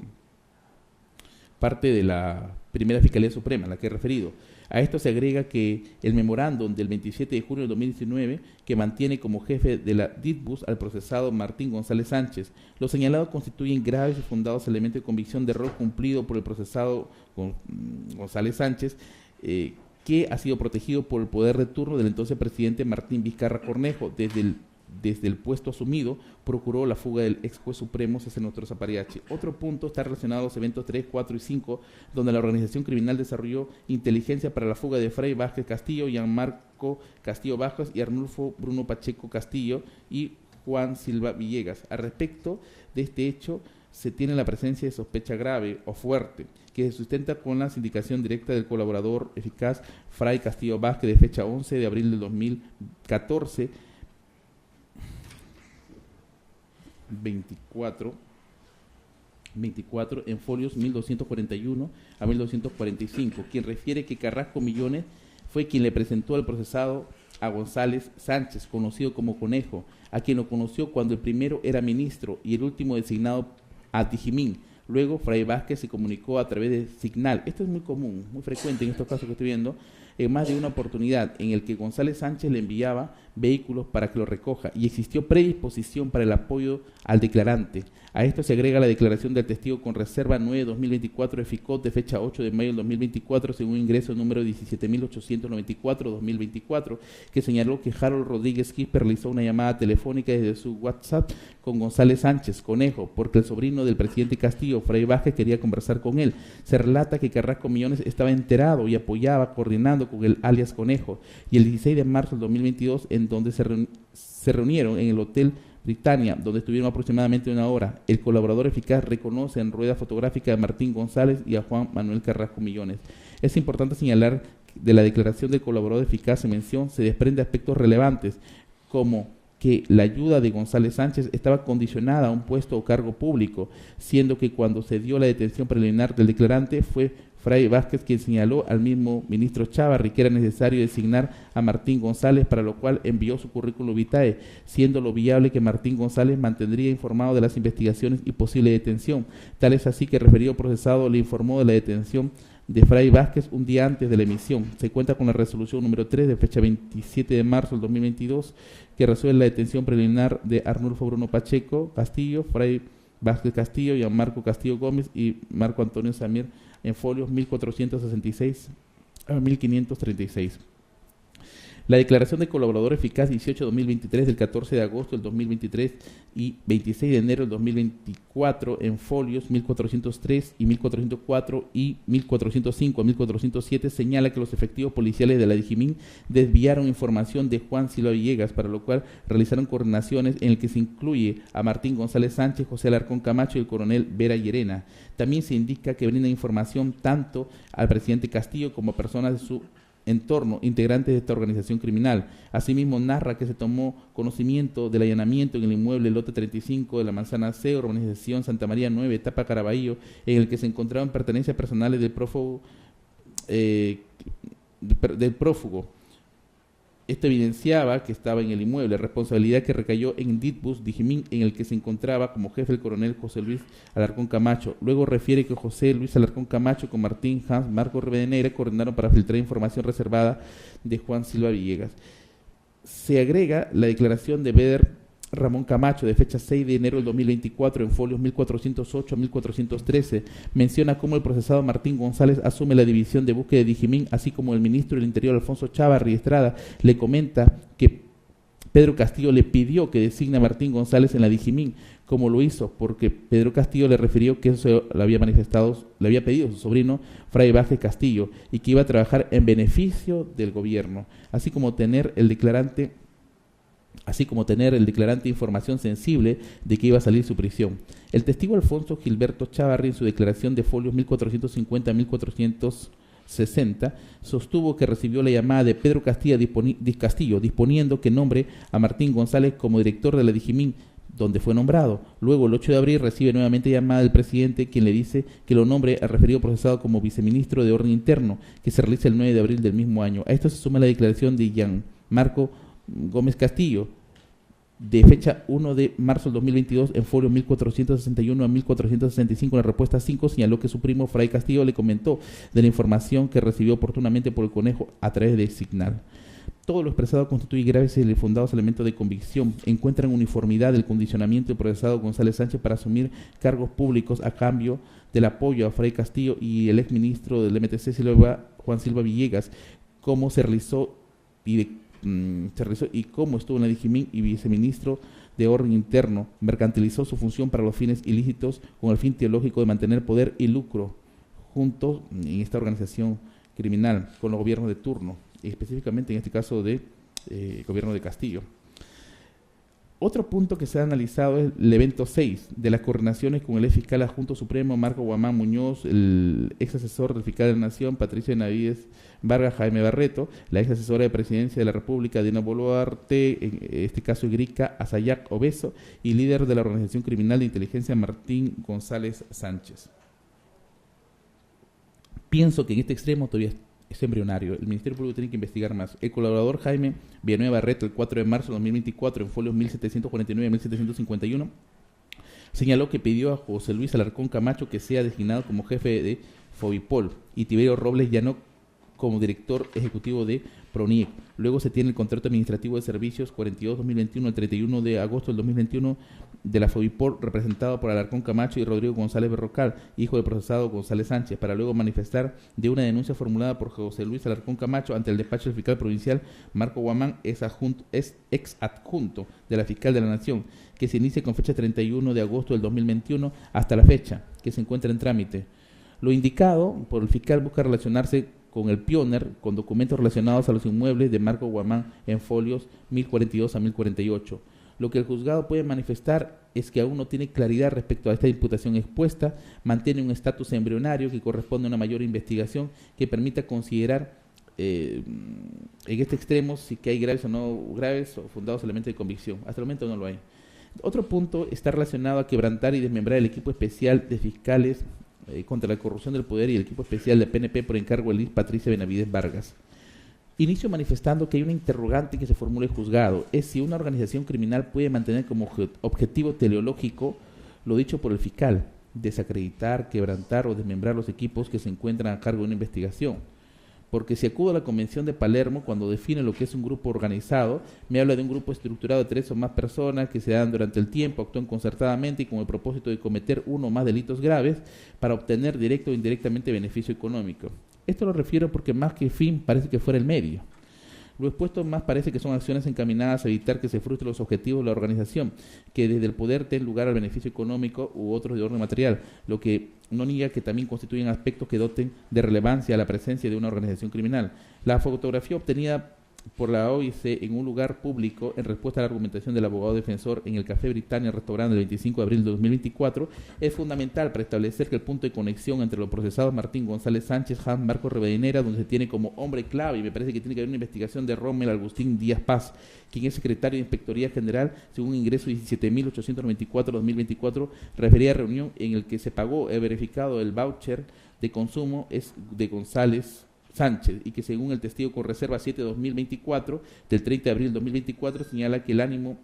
parte de la primera Fiscalía Suprema, la que he referido. A esto se agrega que el memorándum del 27 de junio del 2019, que mantiene como jefe de la DITBUS al procesado Martín González Sánchez. Los señalados constituyen graves y fundados elementos de convicción de error cumplido por el procesado González Sánchez, que ha sido protegido por el poder de turno del entonces presidente Martín Vizcarra Cornejo. Desde el puesto asumido, procuró la fuga del ex juez supremo César Nostroza Pariachi. Otro punto está relacionado a los eventos 3, 4 y 5, donde la organización criminal desarrolló inteligencia para la fuga de Fray Vázquez Castillo, Gianmarco Castillo Vázquez y Arnulfo Bruno Pacheco Castillo y Juan Silva Villegas. Al respecto de este hecho, se tiene la presencia de sospecha grave o fuerte, que se sustenta con la sindicación directa del colaborador eficaz Fray Castillo Vázquez de fecha 11 de abril del 2014, 24 en folios 1241 a 1245, quien refiere que Carrasco Millones fue quien le presentó al procesado a González Sánchez, conocido como Conejo, a quien lo conoció cuando el primero era ministro y el último designado a Dijimín. Luego Fray Vázquez se comunicó a través de Signal. Esto es muy común, muy frecuente en estos casos que estoy viendo. en más de una oportunidad en el que González Sánchez le enviaba vehículos para que lo recoja y existió predisposición para el apoyo al declarante. A esto se agrega la declaración del testigo con reserva 9-2024 de FICOT de fecha 8 de mayo del 2024 según ingreso número 17.894-2024 que señaló que Harold Rodríguez Quispe realizó una llamada telefónica desde su WhatsApp con González Sánchez Conejo porque el sobrino del presidente Castillo, Fray Vázquez, quería conversar con él. Se relata que Carrasco Millones estaba enterado y apoyaba coordinando con el alias Conejo y el 16 de marzo del 2022 en donde se reunieron en el Hotel Britannia, donde estuvieron aproximadamente una hora. El colaborador eficaz reconoce en rueda fotográfica a Martín González y a Juan Manuel Carrasco Millones. Es importante señalar que de la declaración del colaborador eficaz en mención se desprende aspectos relevantes, como que la ayuda de González Sánchez estaba condicionada a un puesto o cargo público, siendo que cuando se dio la detención preliminar del declarante fue Fray Vázquez quien señaló al mismo ministro Chávarri que era necesario designar a Martín González, para lo cual envió su currículum vitae, siendo lo viable que Martín González mantendría informado de las investigaciones y posible detención. Tal es así que el referido procesado le informó de la detención de Fray Vázquez un día antes de la emisión. Se cuenta con la resolución número 3 de fecha 27 de marzo del 2022 que resuelve la detención preliminar de Arnulfo Bruno Pacheco Castillo, Fray Vázquez Castillo, Gianmarco Castillo Gómez y Marco Antonio Samir en folios 1466 a 1536. La declaración de colaborador eficaz 18-2023 del 14 de agosto del 2023 y 26 de enero del 2024 en folios 1403 y 1404 y 1405 a 1407 señala que los efectivos policiales de la Dijimín desviaron información de Juan Silva Villegas, para lo cual realizaron coordinaciones en el que se incluye a Martín González Sánchez, José Alarcón Camacho y el coronel Vera Llerena. También se indica que brindan información tanto al presidente Castillo como a personas de su entorno, integrantes de esta organización criminal. Asimismo, narra que se tomó conocimiento del allanamiento en el inmueble lote 35 de la Manzana C, urbanización Santa María 9, etapa Caraballo, en el que se encontraban pertenencias personales del prófugo. Esto evidenciaba que estaba en el inmueble, responsabilidad que recayó en Ditbus Dijimín, en el que se encontraba como jefe el coronel José Luis Alarcón Camacho. Luego refiere que José Luis Alarcón Camacho con Martín Hans Marco Rivadeneira coordinaron para filtrar información reservada de Juan Silva Villegas. Se agrega la declaración de Beder Ramón Camacho de fecha 6 de enero del 2024 en folios 1408 a 1413 menciona cómo el procesado Martín González asume la división de búsqueda de Dijimín, así como el ministro del Interior Alfonso Chávarri Estrada le comenta que Pedro Castillo le pidió que designe a Martín González en la Dijimín, como lo hizo, porque Pedro Castillo le refirió que eso le había pedido su sobrino Fray Vázquez Castillo y que iba a trabajar en beneficio del gobierno, así como tener el declarante información sensible de que iba a salir su prisión. El testigo Alfonso Gilberto Chávarri en su declaración de folios 1450 a 1460 sostuvo que recibió la llamada de Pedro Castillo disponiendo que nombre a Martín González como director de la Dijimín, donde fue nombrado. Luego, el 8 de abril, recibe nuevamente llamada del presidente, quien le dice que lo nombre al referido procesado como viceministro de Orden Interno, que se realiza el 9 de abril del mismo año. A esto se suma la declaración de Gianmarco Gómez Castillo, de fecha 1 de marzo del 2022, en folio 1461 a 1465, en la respuesta 5, señaló que su primo Fray Castillo le comentó de la información que recibió oportunamente por el Conejo a través de Signal. Todo lo expresado constituye graves y infundados elementos de convicción. Encuentran uniformidad del condicionamiento del procesado González Sánchez para asumir cargos públicos a cambio del apoyo a Fray Castillo y el exministro del MTC, Juan Silva Villegas, cómo se realizó y cómo estuvo en la Dijimín y viceministro de Orden Interno, mercantilizó su función para los fines ilícitos con el fin teológico de mantener poder y lucro juntos en esta organización criminal con los gobiernos de turno, y específicamente en este caso de gobierno de Castillo. Otro punto que se ha analizado es el evento 6 de las coordinaciones con el ex fiscal adjunto supremo Marco Guamán Muñoz, el ex asesor del fiscal de la Nación Patricia Benavides Vargas Jaime Barreto, la ex asesora de presidencia de la República Dina Boluarte, en este caso Grica Azayac Obeso, y líder de la organización criminal de inteligencia Martín González Sánchez. Pienso que en este extremo todavía es embrionario. El Ministerio Público tiene que investigar más. El colaborador Jaime Villanueva Barreto, el 4 de marzo de 2024, en folios 1749 y 1751, señaló que pidió a José Luis Alarcón Camacho que sea designado como jefe de Fobipol, y Tiberio Robles Llano como director ejecutivo de PRONIEC. Luego se tiene el contrato administrativo de servicios 42-2021 al 31 de agosto del 2021 de la FOBIPOR, representado por Alarcón Camacho y Rodrigo González Berrocal, hijo del procesado González Sánchez, para luego manifestar de una denuncia formulada por José Luis Alarcón Camacho ante el despacho del fiscal provincial Marco Guamán, ex adjunto de la fiscal de la Nación, que se inicia con fecha 31 de agosto del 2021 hasta la fecha que se encuentra en trámite. Lo indicado por el fiscal busca relacionarse con el Pioner con documentos relacionados a los inmuebles de Marco Guamán en folios 1042 a 1048. Lo que el juzgado puede manifestar es que aún no tiene claridad respecto a esta imputación expuesta, mantiene un estatus embrionario que corresponde a una mayor investigación que permita considerar en este extremo si que hay graves o no graves o fundados elementos de convicción. Hasta el momento no lo hay. Otro punto está relacionado a quebrantar y desmembrar el equipo especial de fiscales contra la corrupción del poder y el equipo especial de PNP por encargo de Liz Patricia Benavides Vargas. Inicio manifestando que hay una interrogante que se formula el juzgado, es si una organización criminal puede mantener como objetivo teleológico lo dicho por el fiscal, desacreditar, quebrantar o desmembrar los equipos que se encuentran a cargo de una investigación. Porque si acudo a la Convención de Palermo, cuando define lo que es un grupo organizado, me habla de un grupo estructurado de 3 o más personas que se dan durante el tiempo, actúan concertadamente y con el propósito de cometer uno o más delitos graves para obtener directo o indirectamente beneficio económico. Esto lo refiero porque más que fin parece que fuera el medio. Lo expuesto más parece que son acciones encaminadas a evitar que se frustren los objetivos de la organización, que desde el poder den lugar al beneficio económico u otros de orden material, lo que no niega que también constituyen aspectos que doten de relevancia a la presencia de una organización criminal. La fotografía obtenida por la OIC en un lugar público en respuesta a la argumentación del abogado defensor en el Café Britannia restaurante el 25 de abril de 2024 es fundamental para establecer que el punto de conexión entre los procesados Martín González Sánchez, Jan Marco Rivadeneira, donde se tiene como hombre clave, y me parece que tiene que haber una investigación de Rommel Agustín Díaz Paz, quien es secretario de Inspectoría General, según ingreso 17.894-2024, referida a reunión en el que se pagó el verificado del voucher de consumo es de González Sánchez, y que según el testigo con reserva 7-2024 del 30 de abril de 2024 señala que el ánimo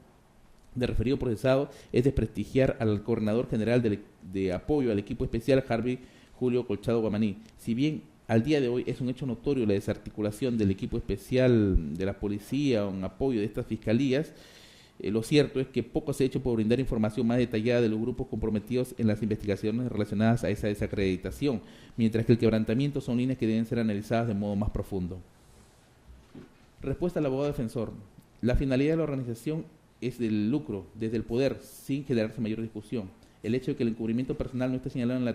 de referido procesado es desprestigiar al coordinador general de apoyo al equipo especial Harvey Julio Colchado Guamaní. Si bien al día de hoy es un hecho notorio la desarticulación del equipo especial de la policía en apoyo de estas fiscalías, lo cierto es que poco se ha hecho por brindar información más detallada de los grupos comprometidos en las investigaciones relacionadas a esa desacreditación, mientras que el quebrantamiento son líneas que deben ser analizadas de modo más profundo. Respuesta al abogado defensor. La finalidad de la organización es el lucro desde el poder sin generarse mayor discusión. El hecho de que el encubrimiento personal no esté señalado en la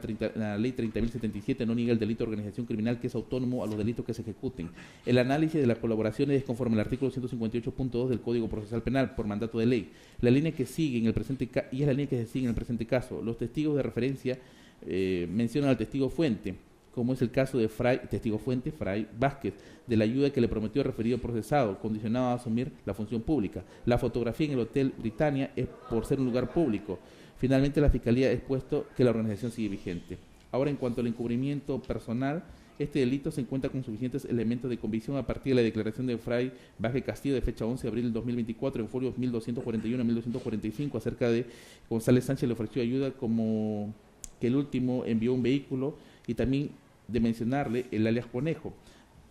ley 30.077 no niega el delito de organización criminal, que es autónomo a los delitos que se ejecuten. El análisis de las colaboraciones es conforme al artículo 158.2 del Código Procesal Penal por mandato de ley. La línea que sigue en el presente y es la línea que se sigue en el presente caso. Los testigos de referencia mencionan al testigo fuente, como es el caso de testigo fuente Fray Vázquez, de la ayuda que le prometió el referido procesado, condicionado a asumir la función pública. La fotografía en el Hotel Britannia es por ser un lugar público. Finalmente, la Fiscalía ha expuesto que la organización sigue vigente. Ahora, en cuanto al encubrimiento personal, este delito se encuentra con suficientes elementos de convicción a partir de la declaración de Fray Vázquez Castillo de fecha 11 de abril del 2024 en folios 1241 a 1245 acerca de González Sánchez le ofreció ayuda, como que el último envió un vehículo, y también de mencionarle el alias Conejo.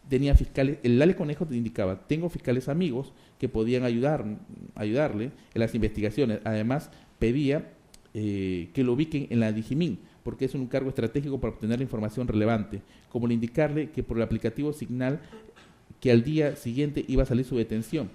Tenía fiscales, el alias Conejo te indicaba, tengo fiscales amigos que podían ayudarle en las investigaciones. Además, pedía que lo ubiquen en la Digimin, porque es un cargo estratégico para obtener información relevante, como el indicarle que por el aplicativo Signal que al día siguiente iba a salir su detención.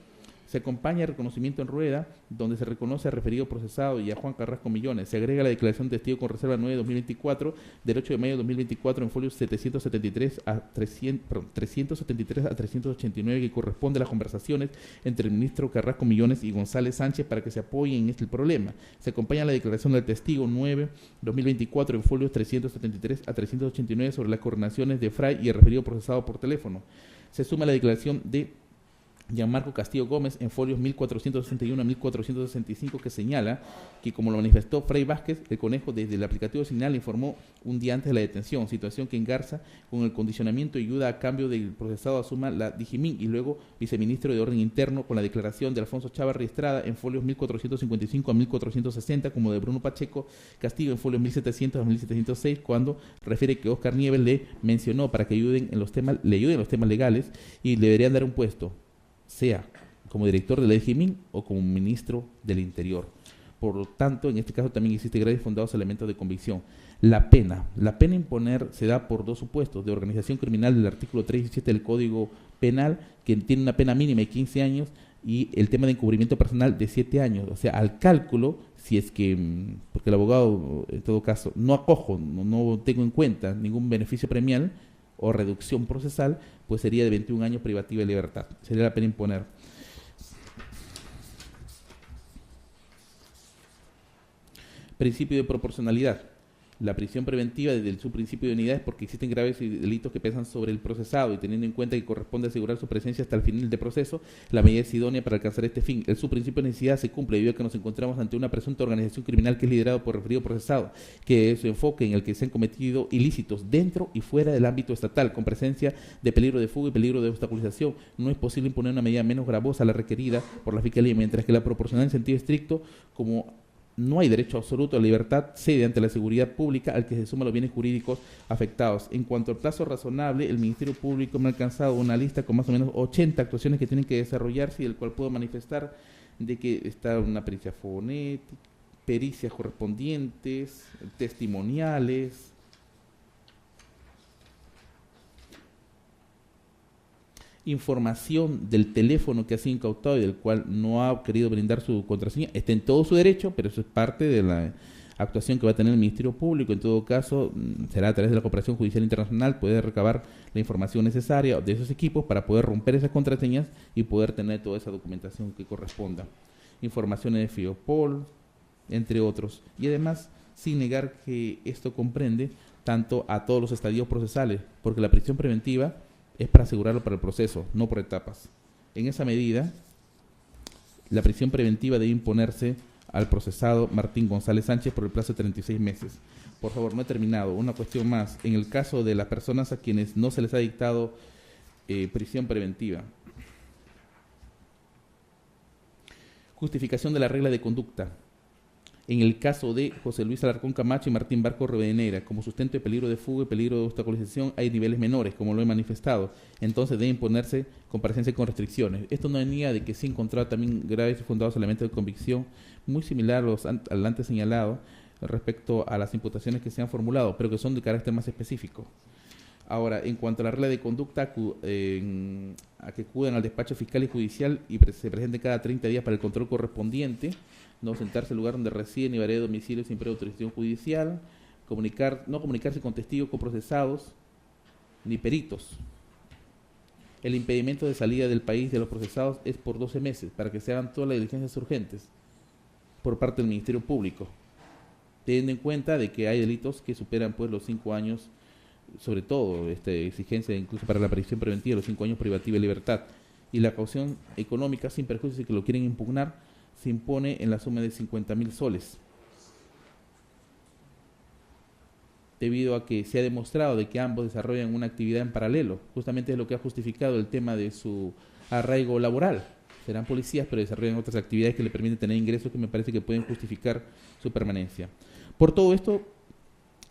Se acompaña el reconocimiento en rueda, donde se reconoce al referido procesado y a Juan Carrasco Millones. Se agrega la declaración de testigo con reserva 9-2024 del 8 de mayo de 2024 en folios 373 a 389, que corresponde a las conversaciones entre el ministro Carrasco Millones y González Sánchez para que se apoyen en este problema. Se acompaña la declaración del testigo 9-2024 en folios 373 a 389 sobre las coordinaciones de Fray y el referido procesado por teléfono. Se suma la declaración de Gianmarco Castillo Gómez en folios 1461 a 1465, que señala que, como lo manifestó Frei Vázquez, el conejo desde el aplicativo señal informó un día antes de la detención, situación que engarza con el condicionamiento y ayuda a cambio del procesado asuma la Digimin y luego viceministro de Orden Interno, con la declaración de Alfonso Chávarri Estrada en folios 1455 a 1460, como de Bruno Pacheco Castillo en folios 1700 a 1706, cuando refiere que Óscar Nieves le mencionó para que le ayuden en los temas legales y le deberían dar un puesto, sea como director de la DGMIN o como ministro del Interior. Por lo tanto, en este caso también existe graves y fundados elementos de convicción. La pena a imponer se da por dos supuestos: de organización criminal del artículo 37 del Código Penal, que tiene una pena mínima de 15 años, y el tema de encubrimiento personal de 7 años. O sea, al cálculo, si es que, porque el abogado, en todo caso, no acojo, no tengo en cuenta ningún beneficio premial o reducción procesal, pues sería de 21 años privativa de libertad. Sería la pena imponer. Principio de proporcionalidad. La prisión preventiva desde su principio de unidad es porque existen graves delitos que pesan sobre el procesado y teniendo en cuenta que corresponde asegurar su presencia hasta el final del proceso, la medida es idónea para alcanzar este fin. El subprincipio de necesidad se cumple debido a que nos encontramos ante una presunta organización criminal que es liderado por el referido procesado, que es su enfoque en el que se han cometido ilícitos dentro y fuera del ámbito estatal, con presencia de peligro de fuga y peligro de obstaculización. No es posible imponer una medida menos gravosa a la requerida por la Fiscalía, mientras que la proporcional en sentido estricto, como no hay derecho absoluto a la libertad, cede ante la seguridad pública al que se suman los bienes jurídicos afectados. En cuanto al plazo razonable, el Ministerio Público me ha alcanzado una lista con más o menos 80 actuaciones que tienen que desarrollarse y del cual puedo manifestar de que está una pericia fonética, pericias correspondientes, testimoniales, información del teléfono que ha sido incautado y del cual no ha querido brindar su contraseña. Está en todo su derecho, pero eso es parte de la actuación que va a tener el Ministerio Público. En todo caso, será a través de la Cooperación Judicial Internacional poder recabar la información necesaria de esos equipos para poder romper esas contraseñas y poder tener toda esa documentación que corresponda. Informaciones de Fiopol, entre otros. Y además, sin negar que esto comprende tanto a todos los estadios procesales, porque la prisión preventiva es para asegurarlo para el proceso, no por etapas. En esa medida, la prisión preventiva debe imponerse al procesado Martín González Sánchez por el plazo de 36 meses. Por favor, no he terminado. Una cuestión más. En el caso de las personas a quienes no se les ha dictado prisión preventiva, justificación de la regla de conducta. En el caso de José Luis Alarcón Camacho y Martín Barco Rivadeneira, como sustento de peligro de fuga y peligro de obstaculización, hay niveles menores, como lo he manifestado. Entonces debe imponerse comparecencia con restricciones. Esto no niega de que se encontrado también graves y fundados elementos de convicción, muy similar al antes señalado, respecto a las imputaciones que se han formulado, pero que son de carácter más específico. Ahora, en cuanto a la regla de conducta, a que acudan al despacho fiscal y judicial y se presenten cada 30 días para el control correspondiente, no sentarse en el lugar donde residen y variedad de domicilio sin previa autorización judicial, no comunicarse con testigos coprocesados ni peritos. El impedimento de salida del país de los procesados es por 12 meses, para que se hagan todas las diligencias urgentes por parte del Ministerio Público, teniendo en cuenta de que hay delitos que superan pues los 5 años, sobre todo exigencia incluso para la prisión preventiva, los 5 años privativa de libertad, y la caución económica sin perjuicio si que lo quieren impugnar se impone en la suma de 50.000 soles, debido a que se ha demostrado de que ambos desarrollan una actividad en paralelo. Justamente es lo que ha justificado el tema de su arraigo laboral. Serán policías, pero desarrollan otras actividades que le permiten tener ingresos que me parece que pueden justificar su permanencia. Por todo esto,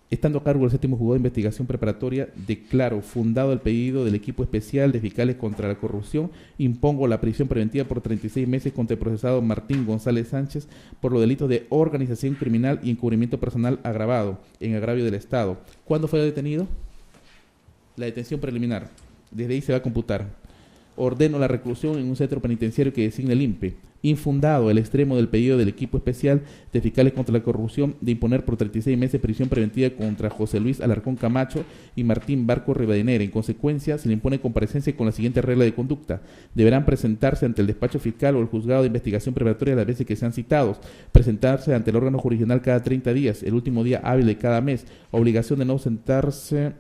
estando a cargo del 7º Juzgado de Investigación Preparatoria, declaro fundado el pedido del equipo especial de fiscales contra la corrupción, impongo la prisión preventiva por 36 meses contra el procesado Martín González Sánchez por los delitos de organización criminal y encubrimiento personal agravado en agravio del Estado. ¿Cuándo fue detenido? La detención preliminar. Desde ahí se va a computar. Ordeno la reclusión en un centro penitenciario que designe el INPE. Infundado el extremo del pedido del equipo especial de fiscales contra la corrupción de imponer por 36 meses prisión preventiva contra José Luis Alarcón Camacho y Martín Barco Rivadeneira. En consecuencia, se le impone comparecencia con la siguiente regla de conducta. Deberán presentarse ante el despacho fiscal o el juzgado de investigación preparatoria las veces que sean citados, presentarse ante el órgano jurisdiccional cada 30 días, el último día hábil de cada mes, obligación de no ausentarse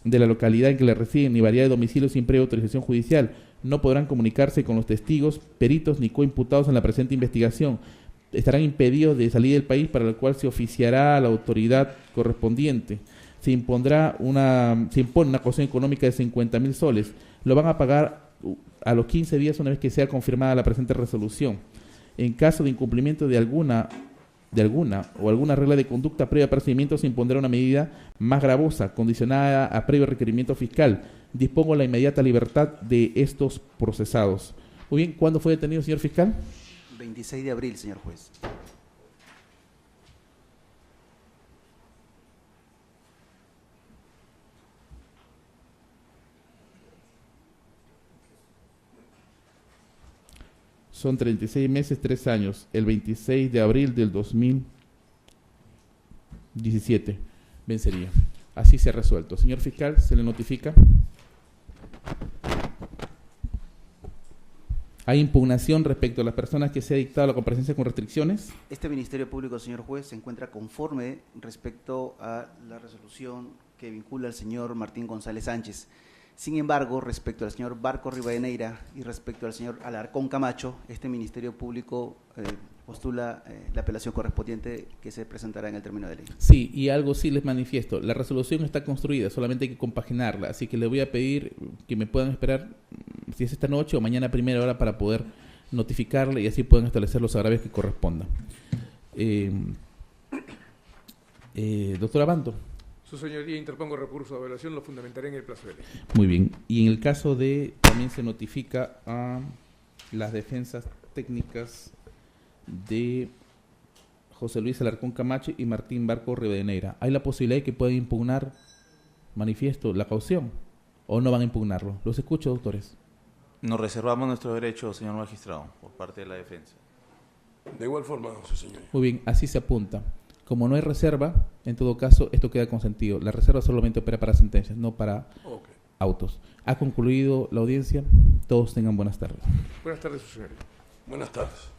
de la localidad en que le residen ni variedad de domicilio sin previa autorización judicial. No podrán comunicarse con los testigos, peritos ni coimputados en la presente investigación. Estarán impedidos de salir del país, para lo cual se oficiará a la autoridad correspondiente. Se impone una caución económica de 50.000 soles. Lo van a pagar a los 15 días una vez que sea confirmada la presente resolución. En caso de incumplimiento de alguna regla de conducta previa a procedimiento, se impondrá una medida más gravosa, condicionada a previo requerimiento fiscal. Dispongo la inmediata libertad de estos procesados. Muy bien, ¿cuándo fue detenido, señor fiscal?
26 de abril, señor juez.
Son 36 meses, 3 años. El 26 de abril del 2017 vencería. Así se ha resuelto. Señor fiscal, se le notifica. ¿Hay impugnación respecto a las personas que se ha dictado la comparecencia con restricciones?
Este Ministerio Público, señor juez, se encuentra conforme respecto a la resolución que vincula al señor Martín González Sánchez. Sin embargo, respecto al señor Barco Rivadeneira y respecto al señor Alarcón Camacho, este Ministerio Público postula la apelación correspondiente que se presentará en el término de ley.
Sí, y algo sí les manifiesto. La resolución está construida, solamente hay que compaginarla. Así que le voy a pedir que me puedan esperar, si es esta noche o mañana a primera hora, para poder notificarle y así puedan establecer los agravios que correspondan. Doctor Abanto.
Su señoría, interpongo recurso de apelación, lo fundamentaré en el plazo de ley.
Muy bien. Y en el caso de, también se notifica a las defensas técnicas de José Luis Alarcón Camacho y Martín Barco Rivadeneira. ¿Hay la posibilidad de que puedan impugnar, manifiesto, la caución? ¿O no van a impugnarlo? Los escucho, doctores.
Nos reservamos nuestro derecho, señor magistrado, por parte de la defensa.
De igual forma, su señoría.
Muy bien, así se apunta. Como no hay reserva, en todo caso, esto queda consentido. La reserva solamente opera para sentencias, no para autos. Ha concluido la audiencia. Todos tengan buenas tardes.
Buenas tardes, su señoría. Buenas tardes.